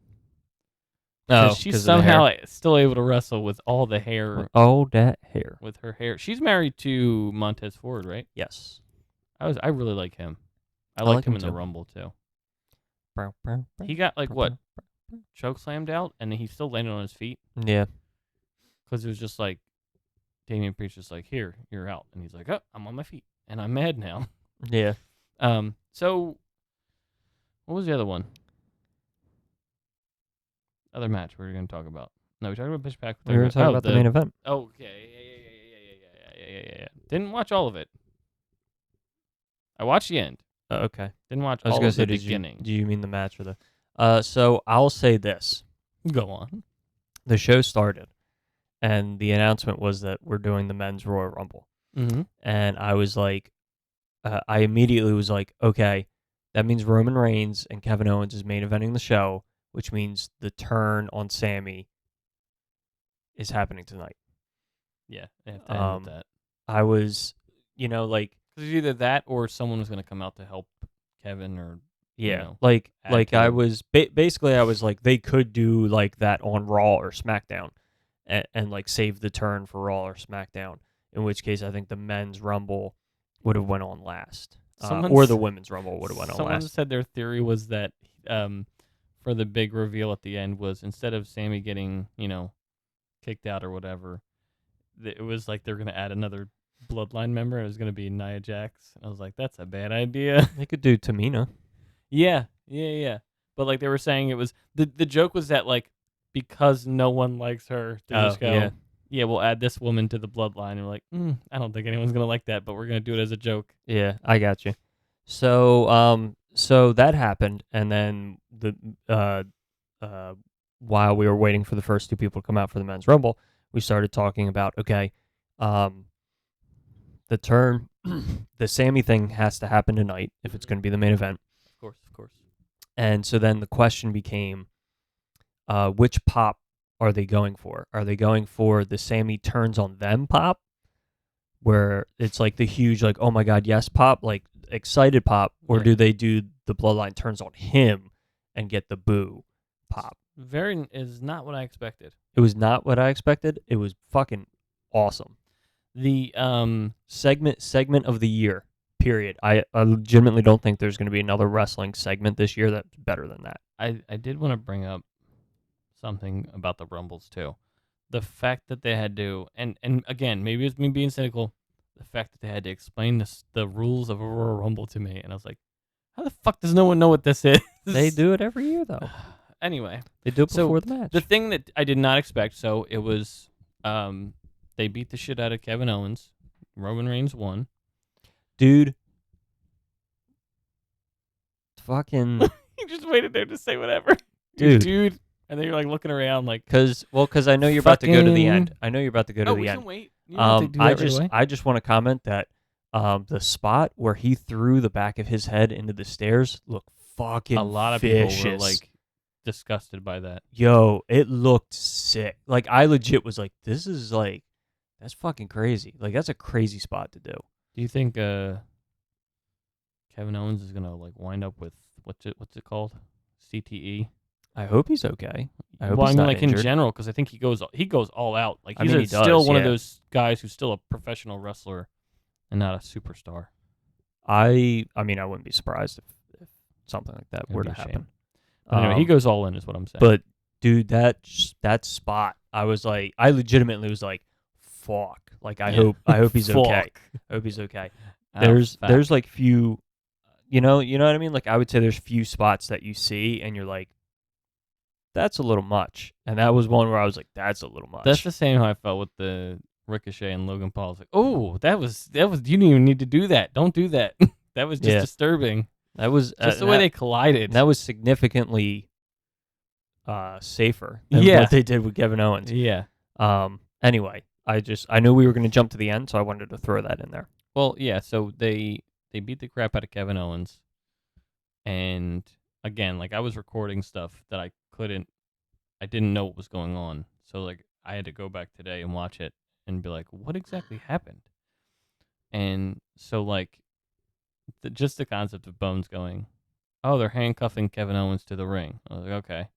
Oh, She's 'cause of the hair. somehow still able to wrestle with all the hair, Oh, that hair. with her hair. She's married to Montez Ford, right? Yes. I really like him. I I liked like him him in the too. Rumble too. He got like what, choke slammed out, and then he still landed on his feet Yeah. because it was just like Damian Priest just like, here, you're out, and he's like, oh, I'm on my feet and I'm mad now. Yeah. So what was the other one? Other match we were going to talk about. No, we talked about Pitch Pack. We were talking about the main event. Okay. Yeah. Didn't watch all of it. I watched the end. Okay. Didn't watch I was all gonna of say, the beginning. do you mean the match or the? So I'll say this: Go on. the show started, and the announcement was that we're doing the men's Royal Rumble, Mm-hmm. and I was like, I immediately was like, okay, that means Roman Reigns and Kevin Owens is main eventing the show, which means the turn on Sammy is happening tonight. Yeah, they have to end with that. I was, like, Because either that or someone was going to come out to help Kevin or like add I to- was basically I was like they could do like that on Raw or SmackDown, and like save the turn for Raw or SmackDown. In which case, I think the men's Rumble would have went on last, or the women's Rumble would have went on Someone last. said their theory was that for the big reveal at the end was instead of Sammy getting kicked out or whatever, it was like they're going to add another Bloodline member. It was going to be Nia Jax. And I was like, that's a bad idea. They could do Tamina. Yeah. But like they were saying, it was the joke was that like because no one likes her, they just go, yeah, we'll add this woman to the Bloodline. And we're like, I don't think anyone's gonna like that, but we're gonna do it as a joke. Yeah, I got you. So so that happened, and then while we were waiting for the first two people to come out for the men's Rumble, we started talking about the turn, the Sammy thing has to happen tonight if it's going to be the main event. Of course. And so then the question became, which pop are they going for? Are they going for the Sammy turns on them pop, where it's like the huge, like, oh my God, yes pop, like excited pop, or Yeah. do they do the Bloodline turns on him and get the boo pop? Is not what I expected. It was not what I expected. It was fucking awesome. The Segment of the year, period. I legitimately don't think there's going to be another wrestling segment this year that's better than that. I did want to bring up something about the Rumbles too. The fact that they had to, and again, maybe it's me being cynical, the fact that they had to explain the rules of a Royal Rumble to me, and I was like, how the fuck does no one know what this is? They do it every year, though. Anyway, They do it So, before the match. the thing that I did not expect, so it was, they beat the shit out of Kevin Owens. Roman Reigns won. Dude. Fucking. You just waited there to say whatever. Dude. And then you're like looking around like, Because I know you're about to go to the end. Fucking- I know you're about to go to we the can end. wait. You don't have to do that right away. I just want to comment that the spot where he threw the back of his head into the stairs looked fucking A lot of vicious. people were like disgusted by that. Yo, it looked sick. Like, I legit was like, this is like, that's fucking crazy. Like, that's a crazy spot to do. Do you think Kevin Owens is gonna like wind up with what's it called? CTE? I hope he's okay. I hope Well, I he's mean, not like injured. in general, because I think he goes all out. Like I he's mean, he still does, one of yeah. those guys who's still a professional wrestler and not a superstar. I mean, I wouldn't be surprised if something like that It'd were be to a shame. happen. But anyway, he goes all in, is what I'm saying. But dude, that spot, I was like, I legitimately was like, fuck. Like, I hope he's okay. Fuck. I hope he's okay. Oh, There's fuck. like few, you know what I mean? Like, I would say there's few spots that you see and you're like, that's a little much. And that was one where I was like, that's a little much. That's the same how I felt with the Ricochet and Logan Paul. I was like, oh, that was you didn't even need to do that. Don't do that. That was just Yeah. disturbing. that was Just the way they collided. that was significantly safer than Yeah. what they did with Kevin Owens. Yeah. Anyway, I knew we were going to jump to the end, so I wanted to throw that in there. Well, yeah. So they beat the crap out of Kevin Owens, and again, like I was recording stuff that I didn't know what was going on. So like I had to go back today and watch it and be like, what exactly happened? And so like just the concept of Bones going, oh, they're handcuffing Kevin Owens to the ring. I was like, okay.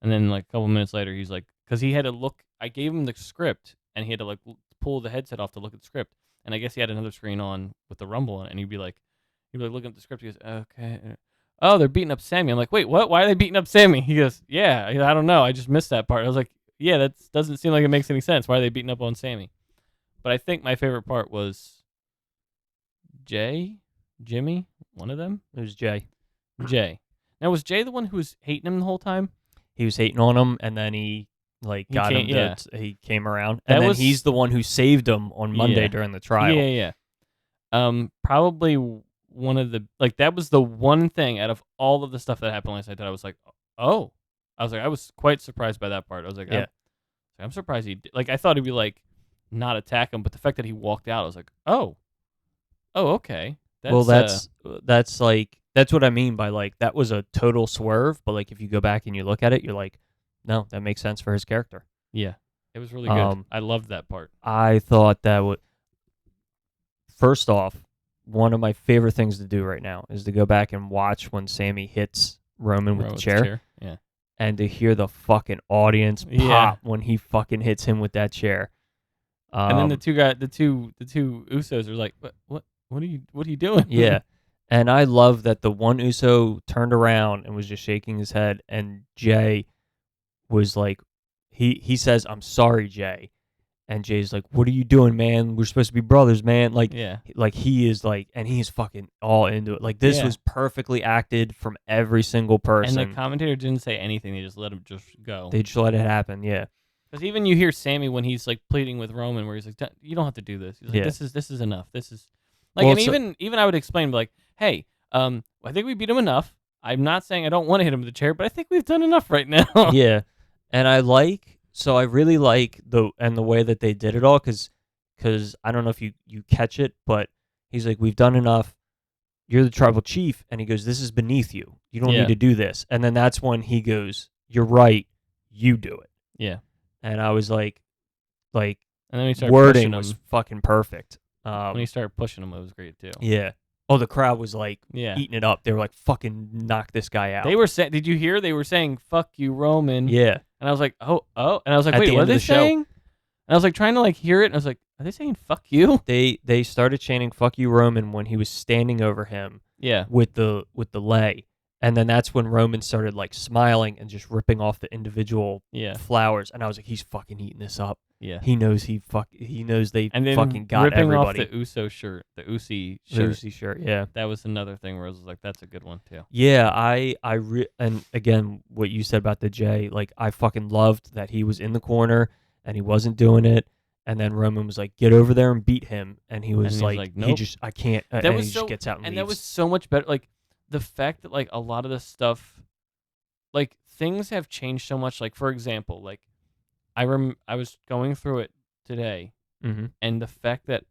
And then like a couple minutes later, he's like, because he had to look. I gave him the script, and he had to like pull the headset off to look at the script. And I guess he had another screen on with the Rumble on it, and he'd be like looking at the script. He goes, okay. Oh, they're beating up Sammy. I'm like, wait, what? Why are they beating up Sammy? He goes, yeah, I don't know. I just missed that part. I was like, yeah, that doesn't seem like it makes any sense. Why are they beating up on Sammy? But I think my favorite part was Jimmy, one of them. It was Jay. Jay. Now, was Jay the one who was hating him the whole time? He was hating on him, and then he got came- him. yeah. He came around, That and then was- he's the one who saved him on Monday Yeah. during the trial. Yeah. Probably one of the that was the one thing out of all of the stuff that happened last night that I was like, oh, I was quite surprised by that part. I was like, Yeah. I'm surprised he did. Like I thought he'd be like not attack him, but the fact that he walked out, I was like, oh, okay. That's That's what I mean by like that was a total swerve, but like if you go back and you look at it, you're like, no, that makes sense for his character. Yeah, it was really good. I loved that part. I thought that would. First off, one of my favorite things to do right now is to go back and watch when Sammy hits Roman with the chair, Yeah. and to hear the fucking audience pop Yeah. when he fucking hits him with that chair. And then the two Usos are like, what are you doing? Yeah. And I love that the one Uso turned around and was just shaking his head, and Jay was like, he says, "I'm sorry, Jay." And Jay's like, "What are you doing, man? We're supposed to be brothers, man." Like, Yeah. like he is like, and he's fucking all into it. Like this Yeah. was perfectly acted from every single person. And the commentator didn't say anything. They just let him just go. They just let it happen. Yeah. Because even you hear Sammy when he's like pleading with Roman, where he's like, "You don't have to do this." He's like, Yeah. "This is enough. This is like," Well, and even I would explain like, "Hey, I think we beat him enough. I'm not saying I don't want to hit him with the chair, but I think we've done enough right now." Yeah. And I really like the way that they did it all because I don't know if you catch it, but he's like, "We've done enough. You're the tribal chief," and he goes, "This is beneath you. You don't Yeah. need to do this." And then that's when he goes, "You're right. You do it." Yeah. And I was like, And then he started wording pushing him. was fucking perfect. When he started pushing him, it was great too. Yeah. Oh, the crowd was like Yeah. eating it up. They were like, "Fucking knock this guy out." They were saying, "Did you hear? They were saying fuck you, Roman." Yeah. And I was like, oh, and I was like, At wait, the what are end of they the show. saying? And I was like trying to like hear it, and I was like, are they saying fuck you? They started chanting "fuck you, Roman" when he was standing over him Yeah. with the lei, and then that's when Roman started like smiling and just ripping off the individual Yeah. flowers, and I was like, he's fucking eating this up. Yeah. He knows they And then fucking got ripping everybody. off the Uso shirt, the Usi shirt. Lucy shirt, yeah. That was another thing where I was like, that's a good one too. Yeah, and again, what you said about the Jay, like I fucking loved that he was in the corner and he wasn't doing it, and then Roman was like, "Get over there and beat him," and he was like, he "Nope." just, I can't, That and was he so, just gets out and and leaves. that was so much better. Like the fact that like a lot of the stuff, like things have changed so much. Like for example, like I was going through it today, Mm-hmm. and the fact that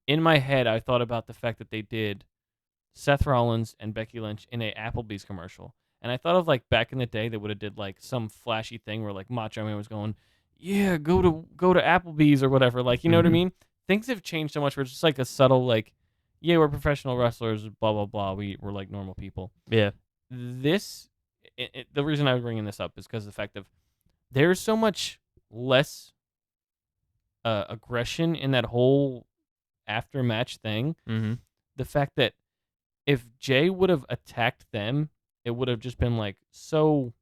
in my head I thought about the fact that they did Seth Rollins and Becky Lynch in a Applebee's commercial. And I thought of like back in the day they would have did like some flashy thing where like Macho Man was going, "Yeah, go to Applebee's or whatever." Like, you know what I Mhm. mean? Things have changed so much where it's just like a subtle like, "Yeah, we're professional wrestlers, blah blah blah. We're like normal people." Yeah. This the reason I was bringing this up is because of the fact of there's so much less aggression in that whole after match thing. Mm-hmm. The fact that if Jay would have attacked them, it would have just been like so.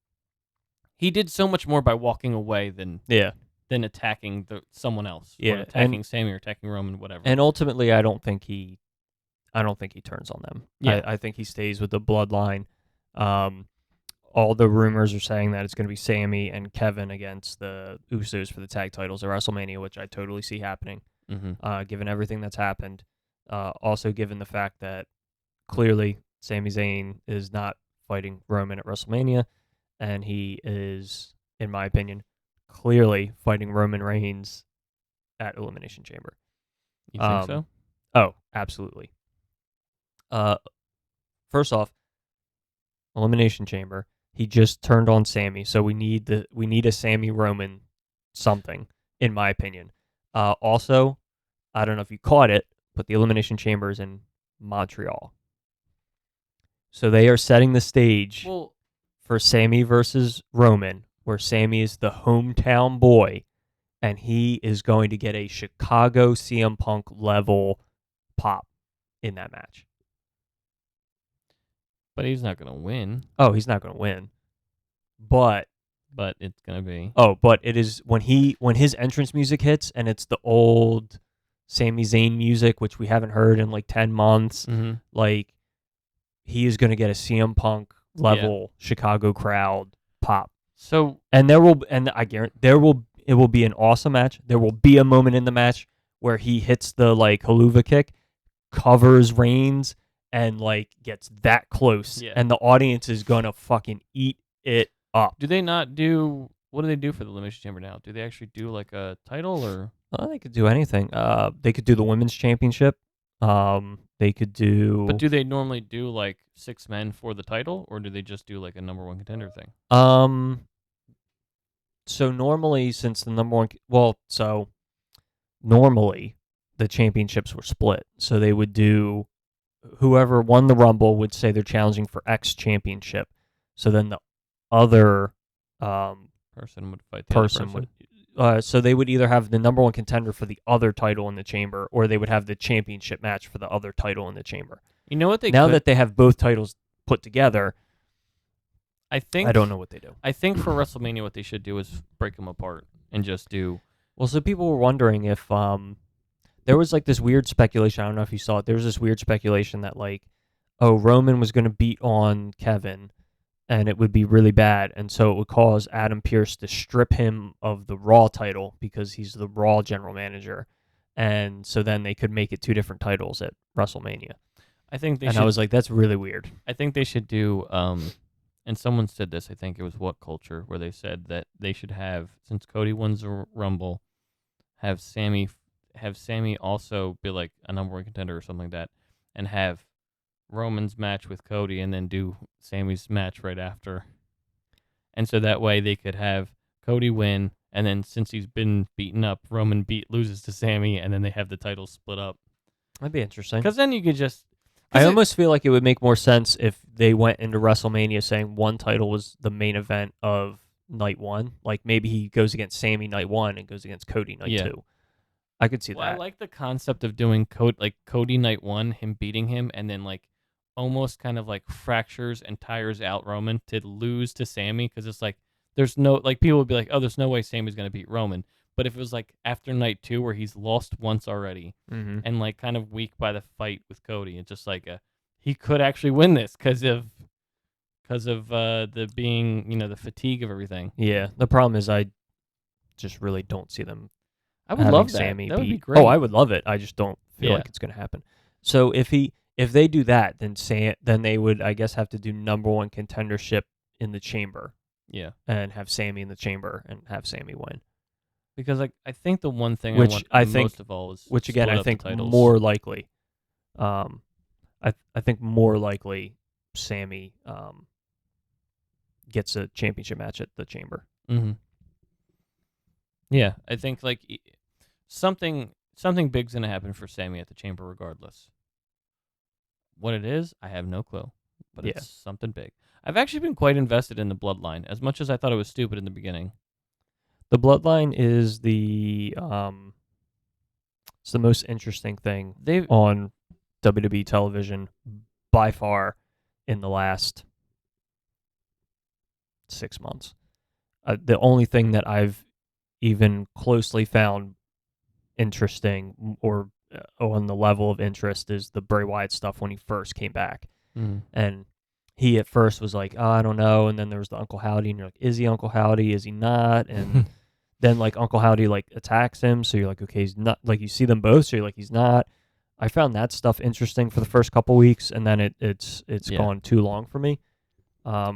He did so much more by walking away than Yeah. attacking someone else. Yeah, Or attacking Sammy or attacking Roman, whatever. And ultimately, I don't think he turns on them. Yeah. I think he stays with the bloodline. All the rumors are saying that it's going to be Sammy and Kevin against the Usos for the tag titles at WrestleMania, which I totally see happening, given everything that's happened. Also, given the fact that clearly Sami Zayn is not fighting Roman at WrestleMania, and he is, in my opinion, clearly fighting Roman Reigns at Elimination Chamber. You think so? Oh, absolutely. First off, Elimination Chamber. He just turned on Sammy, so we need a Sammy Roman something, in my opinion. Also, I don't know if you caught it, but the Elimination Chamber is in Montreal. So they are setting the stage for Sammy versus Roman, where Sammy is the hometown boy, and he is going to get a Chicago CM Punk level pop in that match. But he's not going to win. Oh, he's not going to win. But it's going to be. Oh, but it is when his entrance music hits and it's the old Sami Zayn music, which we haven't heard in like 10 months. Mm-hmm. Like he is going to get a CM Punk level Chicago crowd pop. So I guarantee it will be an awesome match. There will be a moment in the match where he hits the like haluva kick, covers Reigns, and like gets that close, and the audience is gonna fucking eat it up. Do they not do? What do they do for the Elimination Chamber now? Do they actually do like a title or? They could do anything. They could do the women's championship. They could do. But do they normally do like 6 men for the title, or do they just do like a number one contender thing? So normally, since the number one, so normally the championships were split. So they would do whoever won the Rumble would say they're challenging for X championship. So then the other Person would fight the other person person. would. So they would either have the number one contender for the other title in the chamber, or they would have the championship match for the other title in the chamber. You know what they Now could, that they have both titles put together, I think I don't know what they do. I think for WrestleMania, what they should do is break them apart and just do. Well, so people were wondering if there was like this weird speculation. I don't know if you saw it. There was this weird speculation that like, oh, Roman was going to beat on Kevin, and it would be really bad, and so it would cause Adam Pearce to strip him of the Raw title because he's the Raw general manager, and so then they could make it 2 different titles at WrestleMania. I think they And should. I was like, that's really weird. I think they should do. And someone said this. I think it was What Culture, where they said that they should have, since Cody wins the Rumble, have Sammy also be like a number one contender or something like that, and have Roman's match with Cody, and then do Sammy's match right after. And so that way they could have Cody win, and then since he's been beaten up, Roman loses to Sammy, and then they have the titles split up. That'd be interesting. Because then you could just. I almost feel like it would make more sense if they went into WrestleMania saying one title was the main event of night 1. Like maybe he goes against Sammy night 1 and goes against Cody night 2. I could see Well, that. I like the concept of doing Cody night 1, him beating him, and then like almost kind of like fractures and tires out Roman to lose to Sammy, because it's like there's no, like, people would be like, oh, there's no way Sammy's gonna beat Roman. But if it was like after night 2 where he's lost once already, and like kind of weak by the fight with Cody, it's just like he could actually win this because of the being, the fatigue of everything. Yeah, the problem is I just really don't see them. I would having love that. Sammy That would beat. be great. Oh, I would love it. I just don't feel Yeah. like it's going to happen. So if they do that, then they would, I guess, have to do number one contendership in the chamber. Yeah, And have Sammy in the chamber and have Sammy win. because like I think the one thing Which I want I think- most of all is Which again, split I up the think titles. more likely. I think more likely Sammy gets a championship match at the chamber. Mm-hmm. Yeah, I think like something big's gonna happen for Sammy at the chamber, regardless. What it is, I have no clue, but Yeah. it's something big. I've actually been quite invested in the Bloodline, as much as I thought it was stupid in the beginning. The Bloodline is it's the most interesting thing They've on WWE television by far in the last 6 months. The only thing that I've even closely found interesting or on the level of interest is the Bray Wyatt stuff when he first came back. And he at first was like, oh, I don't know. And then there was the Uncle Howdy, and you're like, is he Uncle Howdy? Is he not? And then like Uncle Howdy like attacks him. So you're like, okay, he's not. Like you see them both. So you're like, he's not. I found that stuff interesting for the first couple weeks, and then it's Yeah. gone too long for me. But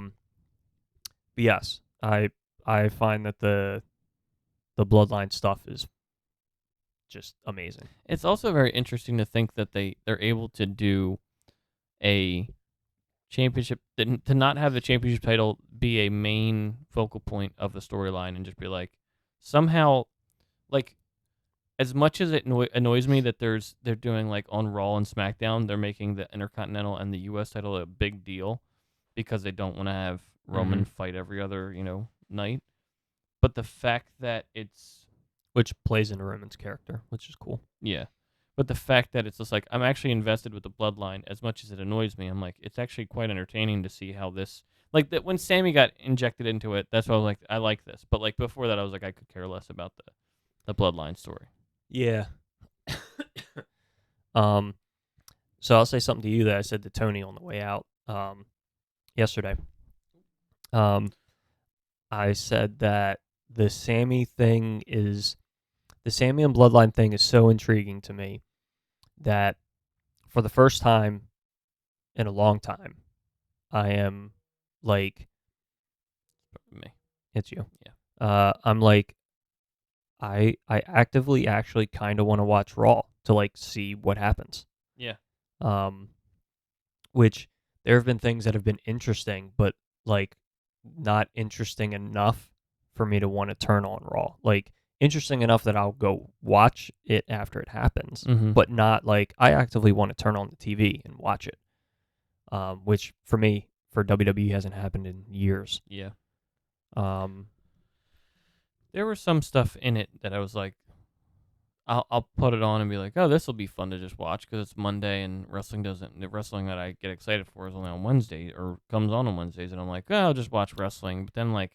yes, I find that the Bloodline stuff is just amazing. It's also very interesting to think that they're able to do a championship, to not have the championship title be a main focal point of the storyline, and just be like, somehow, like, as much as it annoys me that they're doing like on Raw and SmackDown, they're making the Intercontinental and the U.S. title a big deal because they don't want to have Roman fight every other night. But the fact that it's Which plays into Roman's character, which is cool. Yeah. But the fact that it's just like, I'm actually invested with the Bloodline, as much as it annoys me. I'm like, it's actually quite entertaining to see how this, like, that when Sammy got injected into it, that's why I was like, I like this. But like before that, I was like, I could care less about the Bloodline story. Yeah. So I'll say something to you that I said to Tony on the way out yesterday. I said that the Sammy and Bloodline thing is so intriguing to me that for the first time in a long time, I am like, Me. it's you. Yeah. I'm like, I actively actually kind of want to watch Raw to like see what happens. Yeah. Which there have been things that have been interesting, but like not interesting enough for me to want to turn on Raw. Like interesting enough that I'll go watch it after it happens, but not like I actively want to turn on the TV and watch it. Which for me, for WWE, hasn't happened in years. Yeah. Um, There was some stuff in it that I was like, I'll put it on and be like, oh, this will be fun to just watch because it's Monday and the wrestling that I get excited for is only on Wednesday or comes on Wednesdays, and I'm like, oh, I'll just watch wrestling. But then like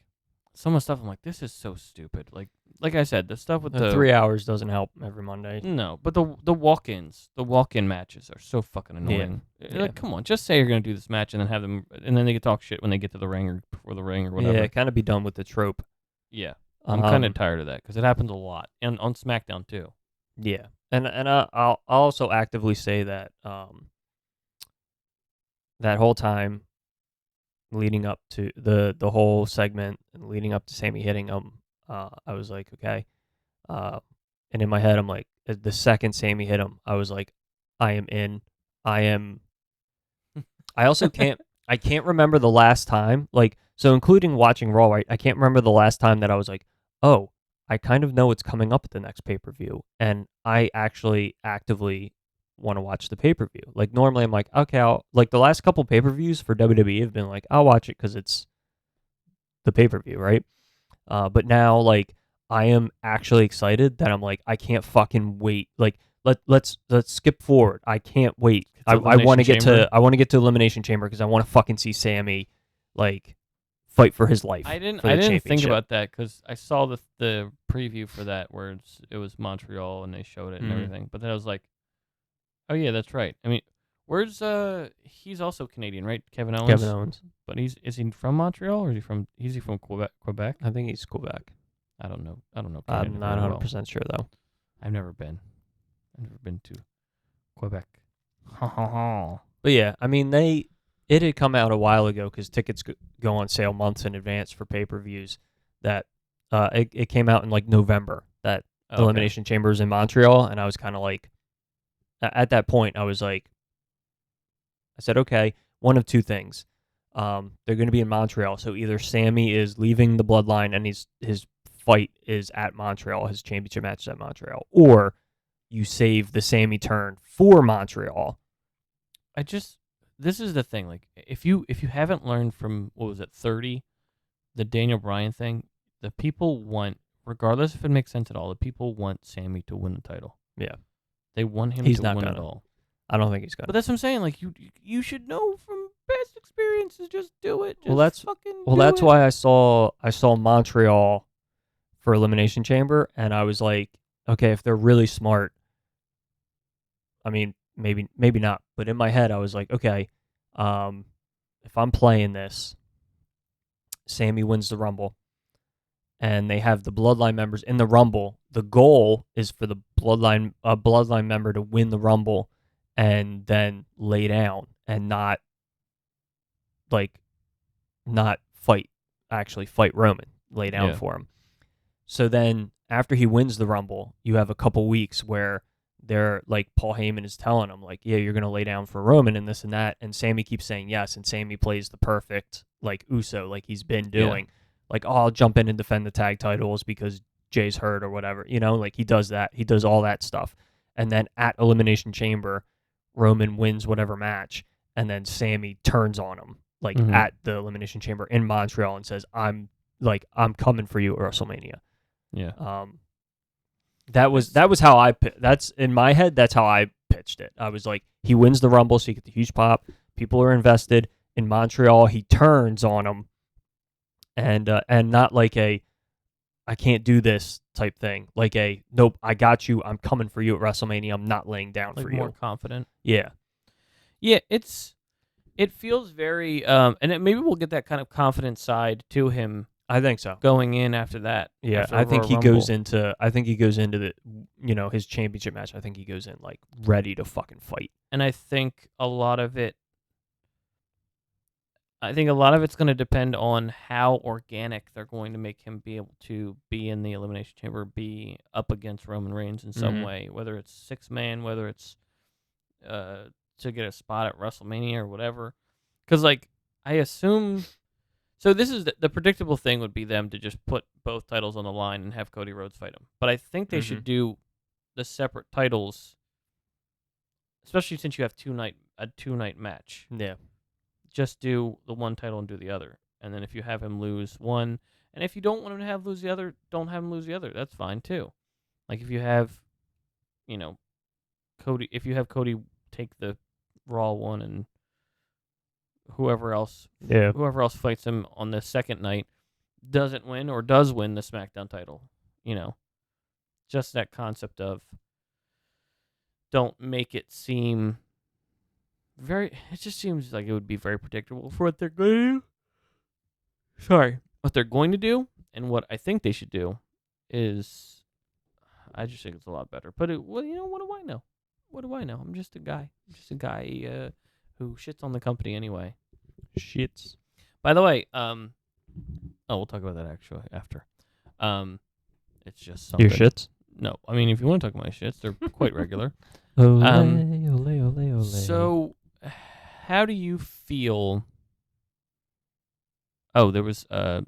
some of the stuff, I'm like, this is so stupid. Like I said, the stuff with the 3 hours doesn't help every Monday. no, but the walk-in matches are so fucking annoying. Yeah. Like, come on, just say you're gonna do this match and then have them, and then they can talk shit when they get to the ring or before the ring or whatever. Yeah, kind of be done with the trope. Yeah. I'm kind of tired of that because it happens a lot, and on SmackDown too. Yeah, and I'll also actively say that that whole time leading up to the whole segment and leading up to Sammy hitting him, I was like, okay, and in my head I'm like, the second Sammy hit him, I was like, I am in, I am. I also I can't remember the last time, like, so including watching Raw, right? I can't remember the last time that I was like, oh, I kind of know what's coming up at the next pay-per-view, and I actually actively want to watch the pay-per-view. Like, normally I'm like, okay, like, the last couple pay-per-views for WWE have been like, I'll watch it because it's the pay-per-view, right? But now, like, I am actually excited that I'm like, I can't fucking wait. Like, let's skip forward. I can't wait. I want to get to Elimination Chamber because I want to fucking see Sammy, like, fight for his life. I didn't for the think championship. about that because I saw the preview for that where it was Montreal and they showed it and everything. But then I was like, oh yeah, that's right. I mean, where's he's also Canadian, right? Kevin Owens. Kevin Owens. But is he from Montreal or is he from Quebec? I think he's Quebec. I don't know. Canada I'm not very 100% sure though. I've never been to Quebec. But yeah, I mean, it had come out a while ago because tickets go on sale months in advance for pay-per-views. That it came out in like November that Elimination Chamber was in Montreal, and I was kind of like, at that point, I was like, I said, okay, one of two things. They're going to be in Montreal, so either Sammy is leaving the Bloodline and his fight is at Montreal, his championship match is at Montreal, or you save the Sammy turn for Montreal. This is the thing. Like, if you haven't learned from, what was it, 30, the Daniel Bryan thing, the people want, regardless if it makes sense at all, the people want Sammy to win the title. Yeah. They want him He's to not win gonna. it all. I don't think he's gonna. But that's what I'm saying. Like, you should know from past experiences. Just do it. That's why I saw Montreal for Elimination Chamber, and I was like, okay, if they're really smart, I mean, maybe not, but in my head I was like, okay, if I'm playing this, Sammy wins the Rumble, and they have the Bloodline members in the Rumble. The goal is for the Bloodline member to win the Rumble and then lay down and not fight Roman, lay down for him. So then after he wins the Rumble, you have a couple weeks where they're like, Paul Heyman is telling him like, yeah, you're going to lay down for Roman and this and that. And Sammy keeps saying yes. And Sammy plays the perfect like Uso, like he's been doing. Yeah. Like, oh, I'll jump in and defend the tag titles because Jay's hurt or whatever. You know, like he does that. He does all that stuff. And then at Elimination Chamber, Roman wins whatever match. And then Sammy turns on him like at the Elimination Chamber in Montreal and says, I'm coming for you at WrestleMania. Yeah. That was how that's in my head. That's how I pitched it. I was like, he wins the Rumble, so you get the huge pop. People are invested. In Montreal, he turns on him, and not like a, I can't do this type thing. Like a, nope, I got you. I'm coming for you at WrestleMania. I'm not laying down like for you. More confident. Yeah. Yeah. It feels very, maybe we'll get that kind of confident side to him. I think so. Going in after that. Yeah, after I think he Rumble. goes into the, his championship match. I think he goes in like ready to fucking fight. And I think a lot of it's going to depend on how organic they're going to make him be able to be in the Elimination Chamber, be up against Roman Reigns in some way, whether it's 6-man, whether it's to get a spot at WrestleMania or whatever. Because like I assume, so this is the predictable thing would be them to just put both titles on the line and have Cody Rhodes fight him. But I think they should do the separate titles, especially since you have a two night match. Yeah. Just do the one title and do the other. And then if you have him lose one, and if you don't want him to lose the other, don't have him lose the other. That's fine too. Like if you have, Cody, if you have Cody take the Raw one and whoever else fights him on the second night doesn't win or does win the SmackDown title, just that concept of don't make it seem it just seems like it would be very predictable for what they're going to do. Sorry. What they're going to do and what I think they should do is, I just think it's a lot better. But, what do I know? What do I know? I'm just a guy. Who shits on the company anyway. Shits. By the way, we'll talk about that actually after. It's just something. Your shits? No, I mean, if you want to talk about my shits, they're quite regular. Ole, ole. So, how do you feel? Oh, there was an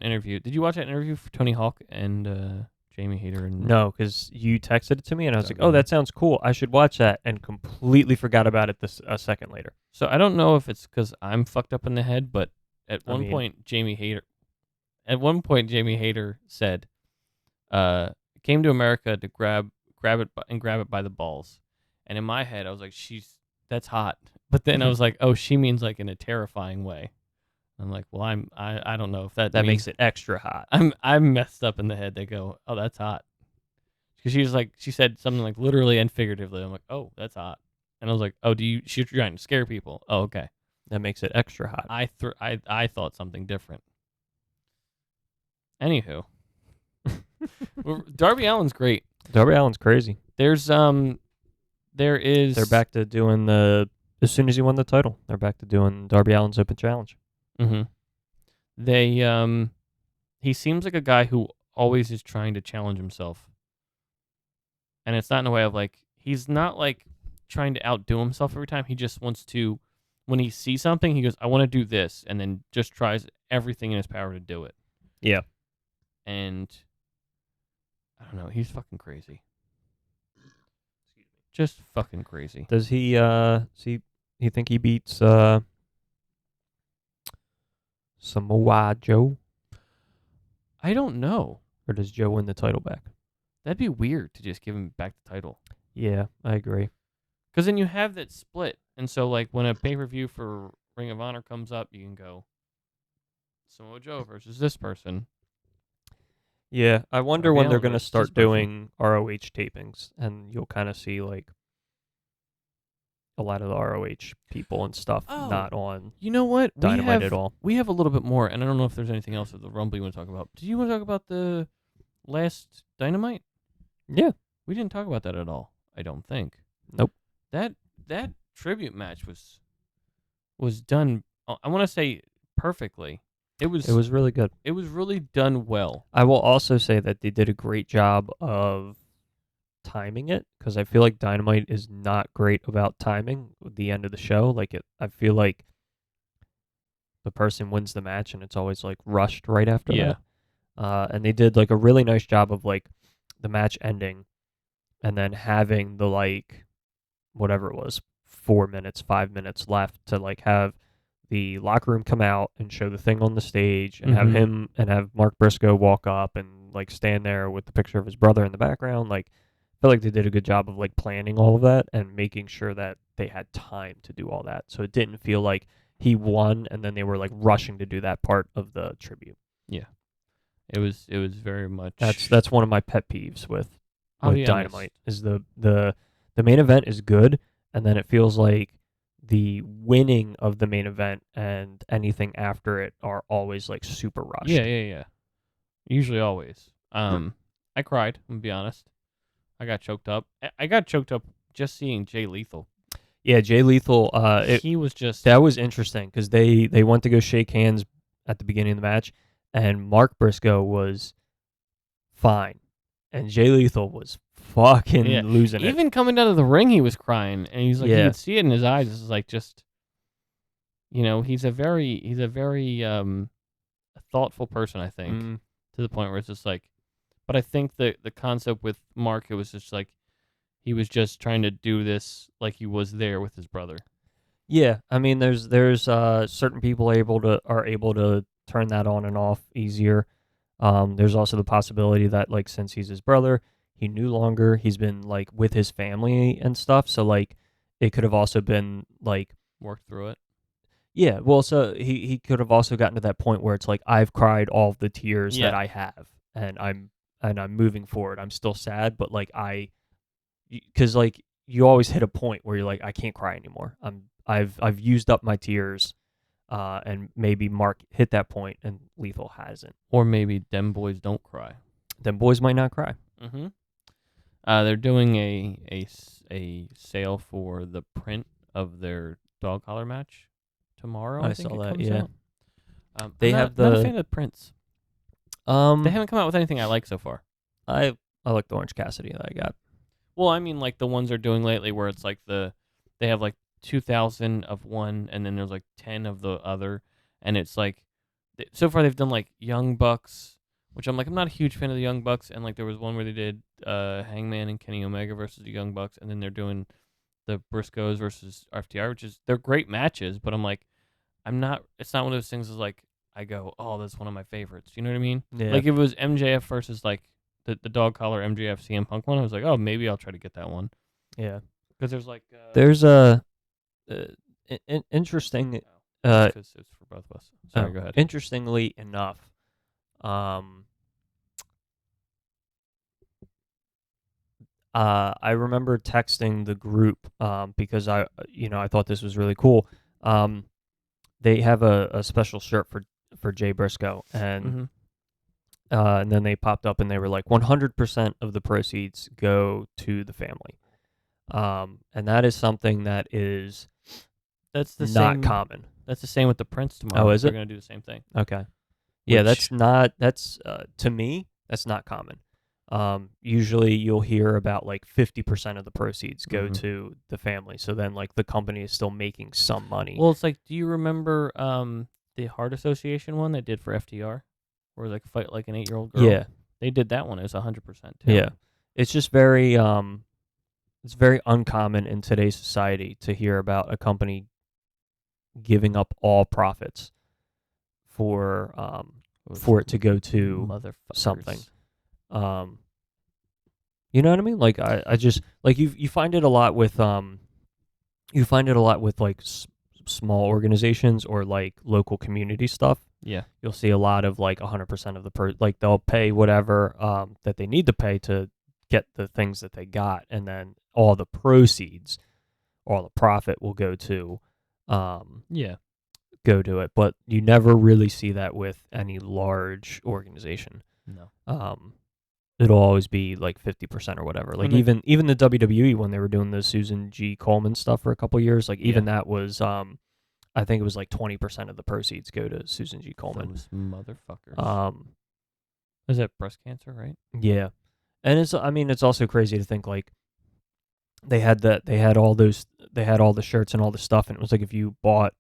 interview. Did you watch that interview for Tony Hawk and Jamie Hayter? And No, because you texted it to me, and I was like, "Oh, that sounds cool. I should watch that," and completely forgot about it a second later. So I don't know if it's because I'm fucked up in the head, but at one point Jamie Hayter said, came to America to grab it by the balls, and in my head I was like, that's hot, but then I was like, oh, she means like in a terrifying way. I'm like, well, I don't know if that makes it extra hot. I'm messed up in the head. They go, oh, that's hot, because she said something like literally and figuratively. I'm like, oh, that's hot, and I was like, oh, she's trying to scare people? Oh, okay, that makes it extra hot. I thought something different. Anywho, Darby Allin's great. Darby Allin's crazy. They're back to doing as soon as he won the title, they're back to doing Darby Allin's Open Challenge. Mm-hmm. He seems like a guy who always is trying to challenge himself. And it's not in a way of like, he's not like trying to outdo himself every time. He just wants to, when he sees something, he goes, I want to do this. And then just tries everything in his power to do it. Yeah. And I don't know, he's fucking crazy. Just fucking crazy. Does he, you think he beats, Samoa Joe? I don't know. Or does Joe win the title back? That'd be weird to just give him back the title. Yeah, I agree. Because then you have that split. And so, like, when a pay-per-view for Ring of Honor comes up, you can go Samoa Joe versus this person. Yeah, I wonder Darby when they're Allin going to versus start this person. doing ROH tapings, and you'll kind of see, like, a lot of the ROH people and stuff not on You know what? Dynamite at all. We have a little bit more, and I don't know if there's anything else of the Rumble you want to talk about. Do you want to talk about the last Dynamite? Yeah. We didn't talk about that at all, I don't think. Nope. That tribute match was done, I want to say, perfectly. It was really good. It was really done well. I will also say that they did a great job of timing it, because I feel like Dynamite is not great about timing the end of the show. I feel like the person wins the match and it's always like rushed right after that. And they did like a really nice job of like the match ending and then having the like whatever it was 4 minutes, 5 minutes left to like have the locker room come out and show the thing on the stage and have him and have Mark Briscoe walk up and like stand there with the picture of his brother in the background. Like, I feel like they did a good job of like planning all of that and making sure that they had time to do all that. So it didn't feel like he won and then they were like rushing to do that part of the tribute. Yeah. It was very much. That's one of my pet peeves with Yeah, Dynamite is the main event is good and then it feels like the winning of the main event and anything after it are always like super rushed. Yeah. Usually always. I cried, I'm gonna be honest. I got choked up. I got choked up just seeing Jay Lethal. Yeah, Jay Lethal. He was just. That was interesting because they went to go shake hands at the beginning of the match, and Mark Briscoe was fine, and Jay Lethal was fucking losing it. Even coming down to the ring, he was crying, and he's like, you Yeah. could see it in his eyes. This is like just, he's a very thoughtful person, I think, Mm. to the point where it's just like, but I think the concept with Mark, it was just like, he was just trying to do this like he was there with his brother. Yeah, I mean, there's certain people are able to turn that on and off easier. There's also the possibility that like since he's his brother, he's been like with his family and stuff. So like, it could have also been like Worked through it. yeah. Well, so he could have also gotten to that point where it's like I've cried all of the tears that Yeah. I have, and I'm moving forward. I'm still sad, but like because like you always hit a point where you're like I can't cry anymore. I've used up my tears, and maybe Mark hit that point and Lethal hasn't. Or maybe them boys don't cry. Then boys might not cry. Mm-hmm. They're doing a sale for the print of their dog collar match tomorrow. I I think saw it that, comes yeah. out. They I'm have not a the- fan of the prints. They haven't come out with anything I like so far. I like the Orange Cassidy that I got. Well, I mean, like the ones they're doing lately, where it's like they have like 2,000 of one, and then there's like 10 of the other, and it's like, so far they've done like Young Bucks, which I'm not a huge fan of the Young Bucks, and like there was one where they did Hangman and Kenny Omega versus the Young Bucks, and then they're doing the Briscoes versus FTR, which is they're great matches, but I'm like, it's not one of those things that's like I go, oh, that's one of my favorites. You know what I mean? Yeah. Like if it was MJF versus like the dog collar MJF CM Punk one, I was like, oh, maybe I'll try to get that one. Yeah. Because there's like There's a interesting. because it's for both of us. Sorry, go ahead. Interestingly enough, I remember texting the group because I thought this was really cool. They have a special shirt for Jay Briscoe, and and then they popped up and they were like 100% of the proceeds go to the family. And that is something that is That's the not same. common. That's the same with the Prince tomorrow. Oh, is They're it? gonna do the same thing. Okay. Yeah, Which- that's to me, that's not common. Usually you'll hear about like 50% of the proceeds go Mhm. to the family. So then like the company is still making some money. Well, it's like, do you remember the Heart Association one they did for FTR, where like fight like an 8-year-old girl? yeah. They did that one. It was 100% too. Yeah. It's just very it's very uncommon in today's society to hear about a company giving up all profits for it to go to Motherfuckers. something. You know what I mean? Like I just like you find it a lot with like small organizations or like local community stuff. Yeah. You'll see a lot of like 100% of the like they'll pay whatever that they need to pay to get the things that they got, and then all the proceeds, all the profit will go to Yeah. it. But you never really see that with any large organization. No. It'll always be like 50% or whatever. Like And even the WWE when they were doing the Susan G. Coleman stuff for a couple years, like even that was I think it was like 20% of the proceeds go to Susan G. Coleman. Those motherfuckers. Is that breast cancer, right? Yeah. And it's also crazy to think like they had all the shirts and all the stuff, and it was like if you bought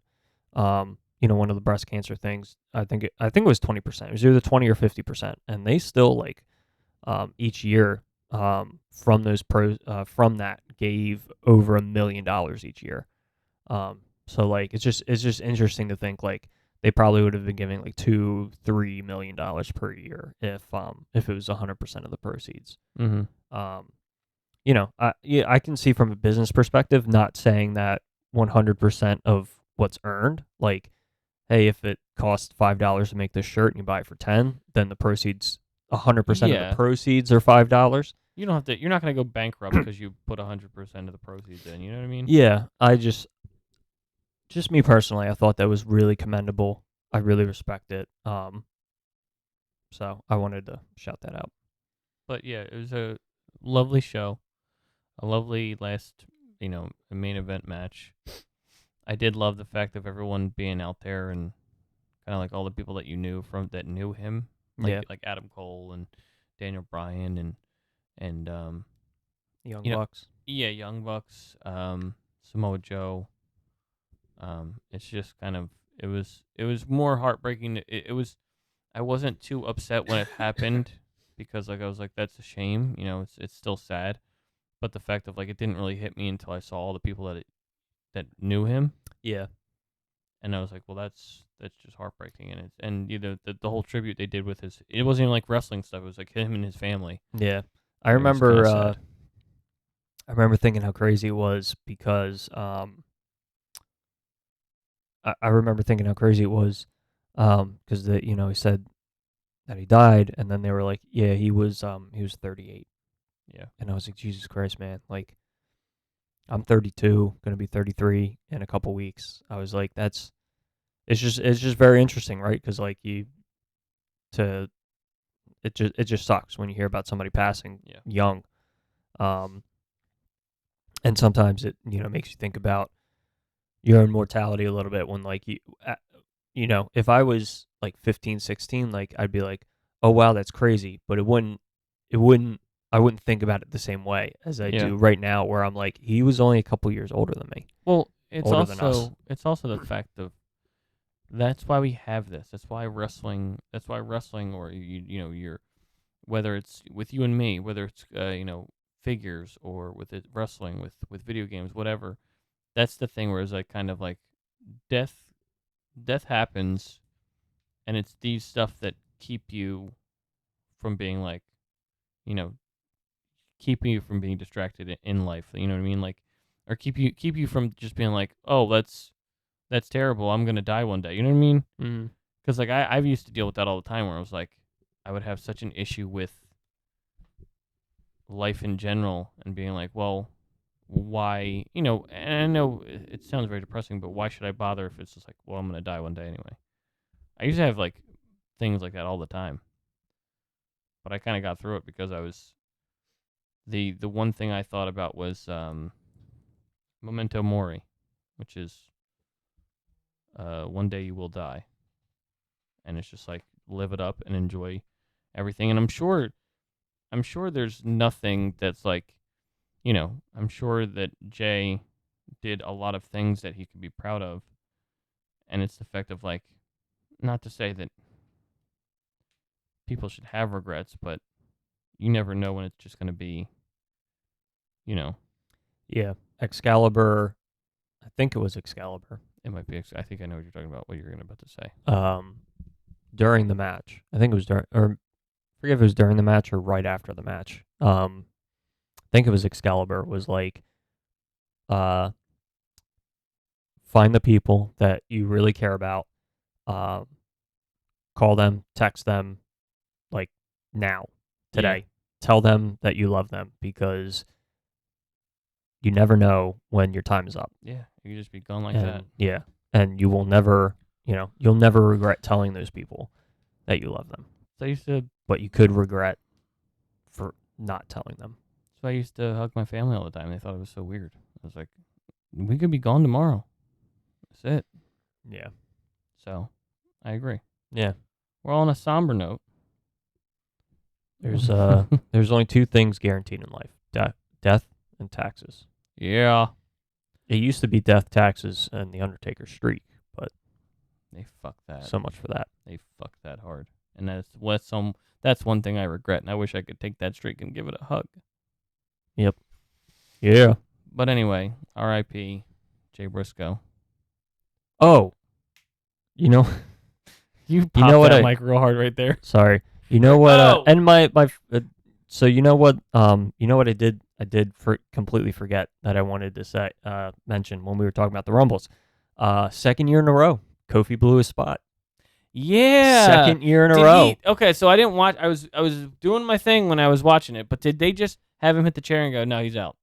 one of the breast cancer things, I think it was 20%. It was either 20 or 50%, and they still like each year from those from that gave over $1 million each year. So like it's just interesting to think like they probably would have been giving like $2-3 million per year if it was 100% of the proceeds. Mm-hmm. I can see from a business perspective, not saying that 100% of what's earned, like, hey, if it costs $5 to make this shirt and you buy it for 10, then the proceeds 100% of Yeah. the proceeds are $5. You don't have to. You're not gonna go bankrupt because you put 100% of the proceeds in. You know what I mean? Yeah, I just me personally, I thought that was really commendable. I really respect it. So I wanted to shout that out. But yeah, it was a lovely show, a lovely last, main event match. I did love the fact of everyone being out there and kind of like all the people that you knew that knew him, like Adam Cole and Daniel Bryan and Young You know, Bucks. Yeah, Young Bucks, Samoa Joe. It's just kind of it was more heartbreaking. It was I wasn't too upset when it happened because like I was like that's a shame. It's still sad, but the fact of like it didn't really hit me until I saw all the people that knew him, Yeah. and I was like, well, that's just heartbreaking. And the whole tribute they did with it wasn't even like wrestling stuff. It was like him and his family. Yeah. I It was kinda remember sad. I remember thinking how crazy it was because I remember thinking how crazy it was because he said that he died, and then they were like, yeah, he was 38, Yeah. and I was like, Jesus Christ, man, like I'm 32, gonna be 33 in a couple weeks. I was like, it's just very interesting, right? Because like to it just sucks when you hear about somebody passing Yeah. young, and sometimes it makes you think about your own mortality a little bit when like if I was like 15, 16, like I'd be like, oh wow, that's crazy, but I wouldn't think about it the same way as I Yeah. do right now, where I'm like, he was only a couple years older than me. Well, Older than us. it's also the fact of that's why we have this. That's why wrestling. Or you're whether it's with you and me, whether it's figures or with it wrestling with video games, whatever. That's the thing where it's like kind of like death happens, and it's these stuff that keep you from being like, keeping you from being distracted in life. You know what I mean? Like, or keep you from just being like, oh, that's terrible. I'm gonna die one day. You know what I mean? Mm-hmm. Because like I've used to deal with that all the time, where I was like, I would have such an issue with life in general and being like, well, why? And I know it sounds very depressing, but why should I bother if it's just like, well, I'm gonna die one day anyway. I used to have like things like that all the time, but I kind of got through it because I was the one thing I thought about was memento mori, which is one day you will die, and it's just like live it up and enjoy everything. And I'm sure there's nothing that's like, I'm sure that Jay did a lot of things that he could be proud of, and it's the fact of like, not to say that people should have regrets, but you never know when it's just going to be, Yeah, Excalibur. I think it was Excalibur. it might be. I think I know what you're talking about. What you're about to say. During the match, I think it was during, or forget if it was during the match or right after the match. I think it was Excalibur. Was like, find the people that you really care about. Call them, text them, like now, today. Yeah. Tell them that you love them because you never know when your time is up. Yeah, you could just be gone like And, that. yeah, and you will never, you'll never regret telling those people that you love them. So I used to. But you could regret for not telling them. So I used to hug my family all the time. They thought it was so weird. I was like, we could be gone tomorrow. That's it. Yeah. So I agree. Yeah. We're all on a somber note. There's there's only two things guaranteed in life: death and taxes. Yeah. It used to be death, taxes, and the Undertaker streak, but They fucked that. so much for that. They fucked that hard. And that's one thing I regret, and I wish I could take that streak and give it a hug. Yep. Yeah. But anyway, R.I.P. Jay Briscoe. Oh, you know, You know popped what that I- mic real hard right there. sorry. You know what? Oh! And so you know what? I did. I did completely forget that I wanted to say mention when we were talking about the Rumbles. Second year in a row, Kofi blew his spot. Yeah. Second year in a row. Okay, so I didn't watch. I was doing my thing when I was watching it, but did they just have him hit the chair and go, no, he's out?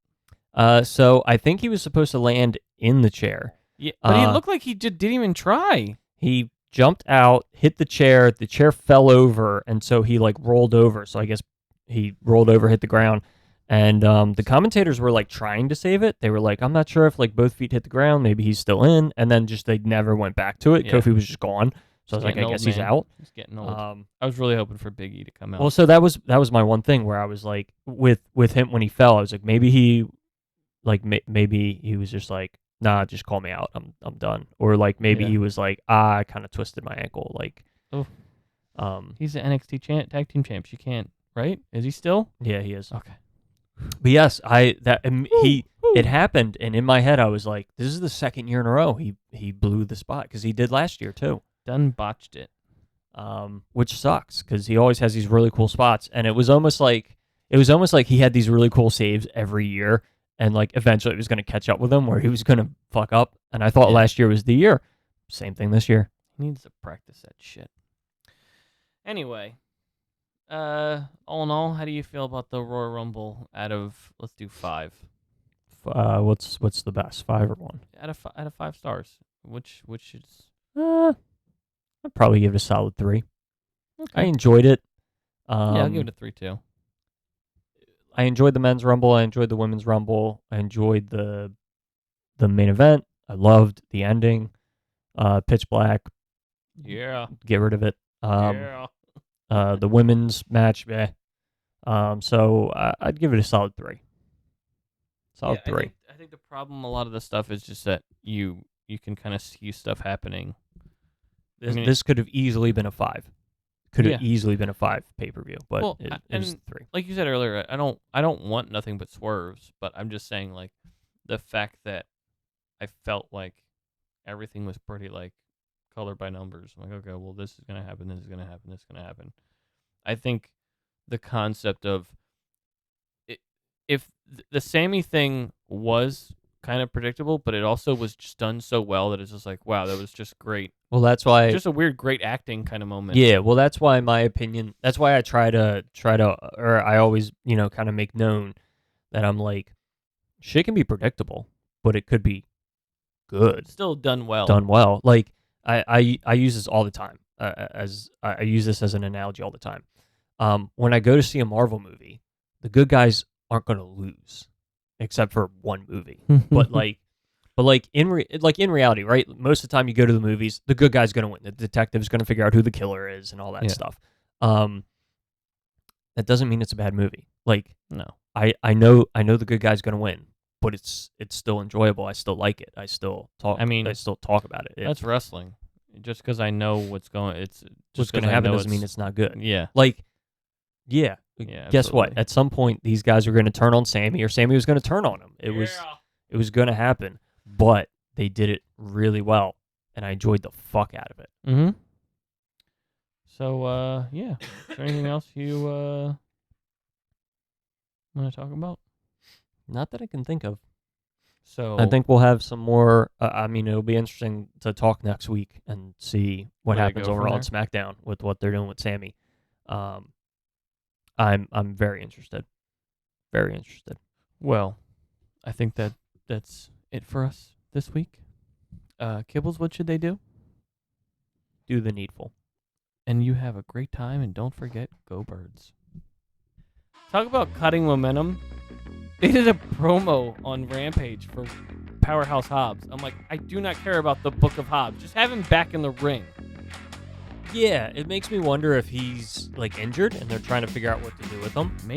So I think he was supposed to land in the chair. Yeah, but he looked like he just didn't even try. He jumped out, hit the chair fell over, and so he like rolled over. So I guess he rolled over, hit the ground, and the commentators were like trying to save it. They were like, I'm not sure if like both feet hit the ground, maybe he's still in, and then just they never went back to it. Yeah. Kofi was just gone. So I was Getting like, I old, guess he's man. out. He's getting old. Um, I was really hoping for Big E to come out. well, so that was my one thing where I was like, with him when he fell, I was like, maybe he, like, maybe he was just like, nah, just call me out. I'm done. Or like maybe Yeah. he was like, I kind of twisted my ankle. Like, Oh. um, He's the NXT tag team champs. You can't, right? Is he still? yeah, he is. Okay. But yes, it happened, and in my head I was like, this is the second year in a row he blew the spot because he did last year too. Done botched it. Which sucks because he always has these really cool spots, and it was almost like he had these really cool saves every year, and like eventually it was going to catch up with him where he was going to fuck up. And I thought last year was the year. Same thing this year. He needs to practice that shit. Anyway, all in all, how do you feel about the Royal Rumble out of, let's do 5? What's the best, 5 or 1? Out of 5 stars, which is I'd probably give it a solid 3. okay. I enjoyed it. Yeah, I'll give it a 3 too. I enjoyed the men's rumble. I enjoyed the women's rumble. I enjoyed the main event. I loved the ending. Pitch black. Yeah. Get rid of it. Yeah. The women's match. So I'd give it a solid 3. Solid 3. I think the problem, a lot of the stuff is just that you can kind of see stuff happening. This could have easily been a 5. Could have Yeah. easily been a 5 pay-per-view, but Well, it was and 3. like you said earlier, I don't want nothing but swerves, but I'm just saying, like, the fact that I felt like everything was pretty, like, colored by numbers. I'm like, okay, well, this is gonna happen, this is gonna happen, this is gonna happen. I think the concept of if the Sammy thing was kind of predictable, but it also was just done so well that it's just like, wow, that was just great. Well, that's why. Just a weird, great acting kind of moment. Yeah, well, that's why, in my opinion, that's why I try to, or I always, kind of make known that I'm like, shit can be predictable, but it could be good, Still done well. done well. Like I use this all the time. As I use this as an analogy all the time. When I go to see a Marvel movie, the good guys aren't going to lose, except for one movie. But in reality, right? Most of the time you go to the movies, the good guy's going to win. The detective's going to figure out who the killer is and all that stuff. That doesn't mean it's a bad movie. Like, No. I know the good guy's going to win, but it's still enjoyable. I still like it. I still talk. I still talk about it. That's wrestling. Just because I know what's going, it's what's just going to happen doesn't mean it's not good. Yeah. Like, yeah. Yeah. Guess what? absolutely. At some point, these guys are going to turn on Sammy, or Sammy was going to turn on him. It was going to happen, but they did it really well, and I enjoyed the fuck out of it. Mm-hmm. So, yeah. Is there anything else you want to talk about? Not that I can think of. So I think we'll have some more. It'll be interesting to talk next week and see what Where they happens go over from on SmackDown with what they're doing with Sammy. I'm very interested. Very interested. Well, I think that's it for us this week. Kibbles, what should they do? Do the needful. And you have a great time, and don't forget, go Birds. Talk about cutting momentum. They did a promo on Rampage for Powerhouse Hobbs. I'm like, I do not care about the Book of Hobbs. Just have him back in the ring. Yeah, it makes me wonder if he's like injured and they're trying to figure out what to do with him. Maybe.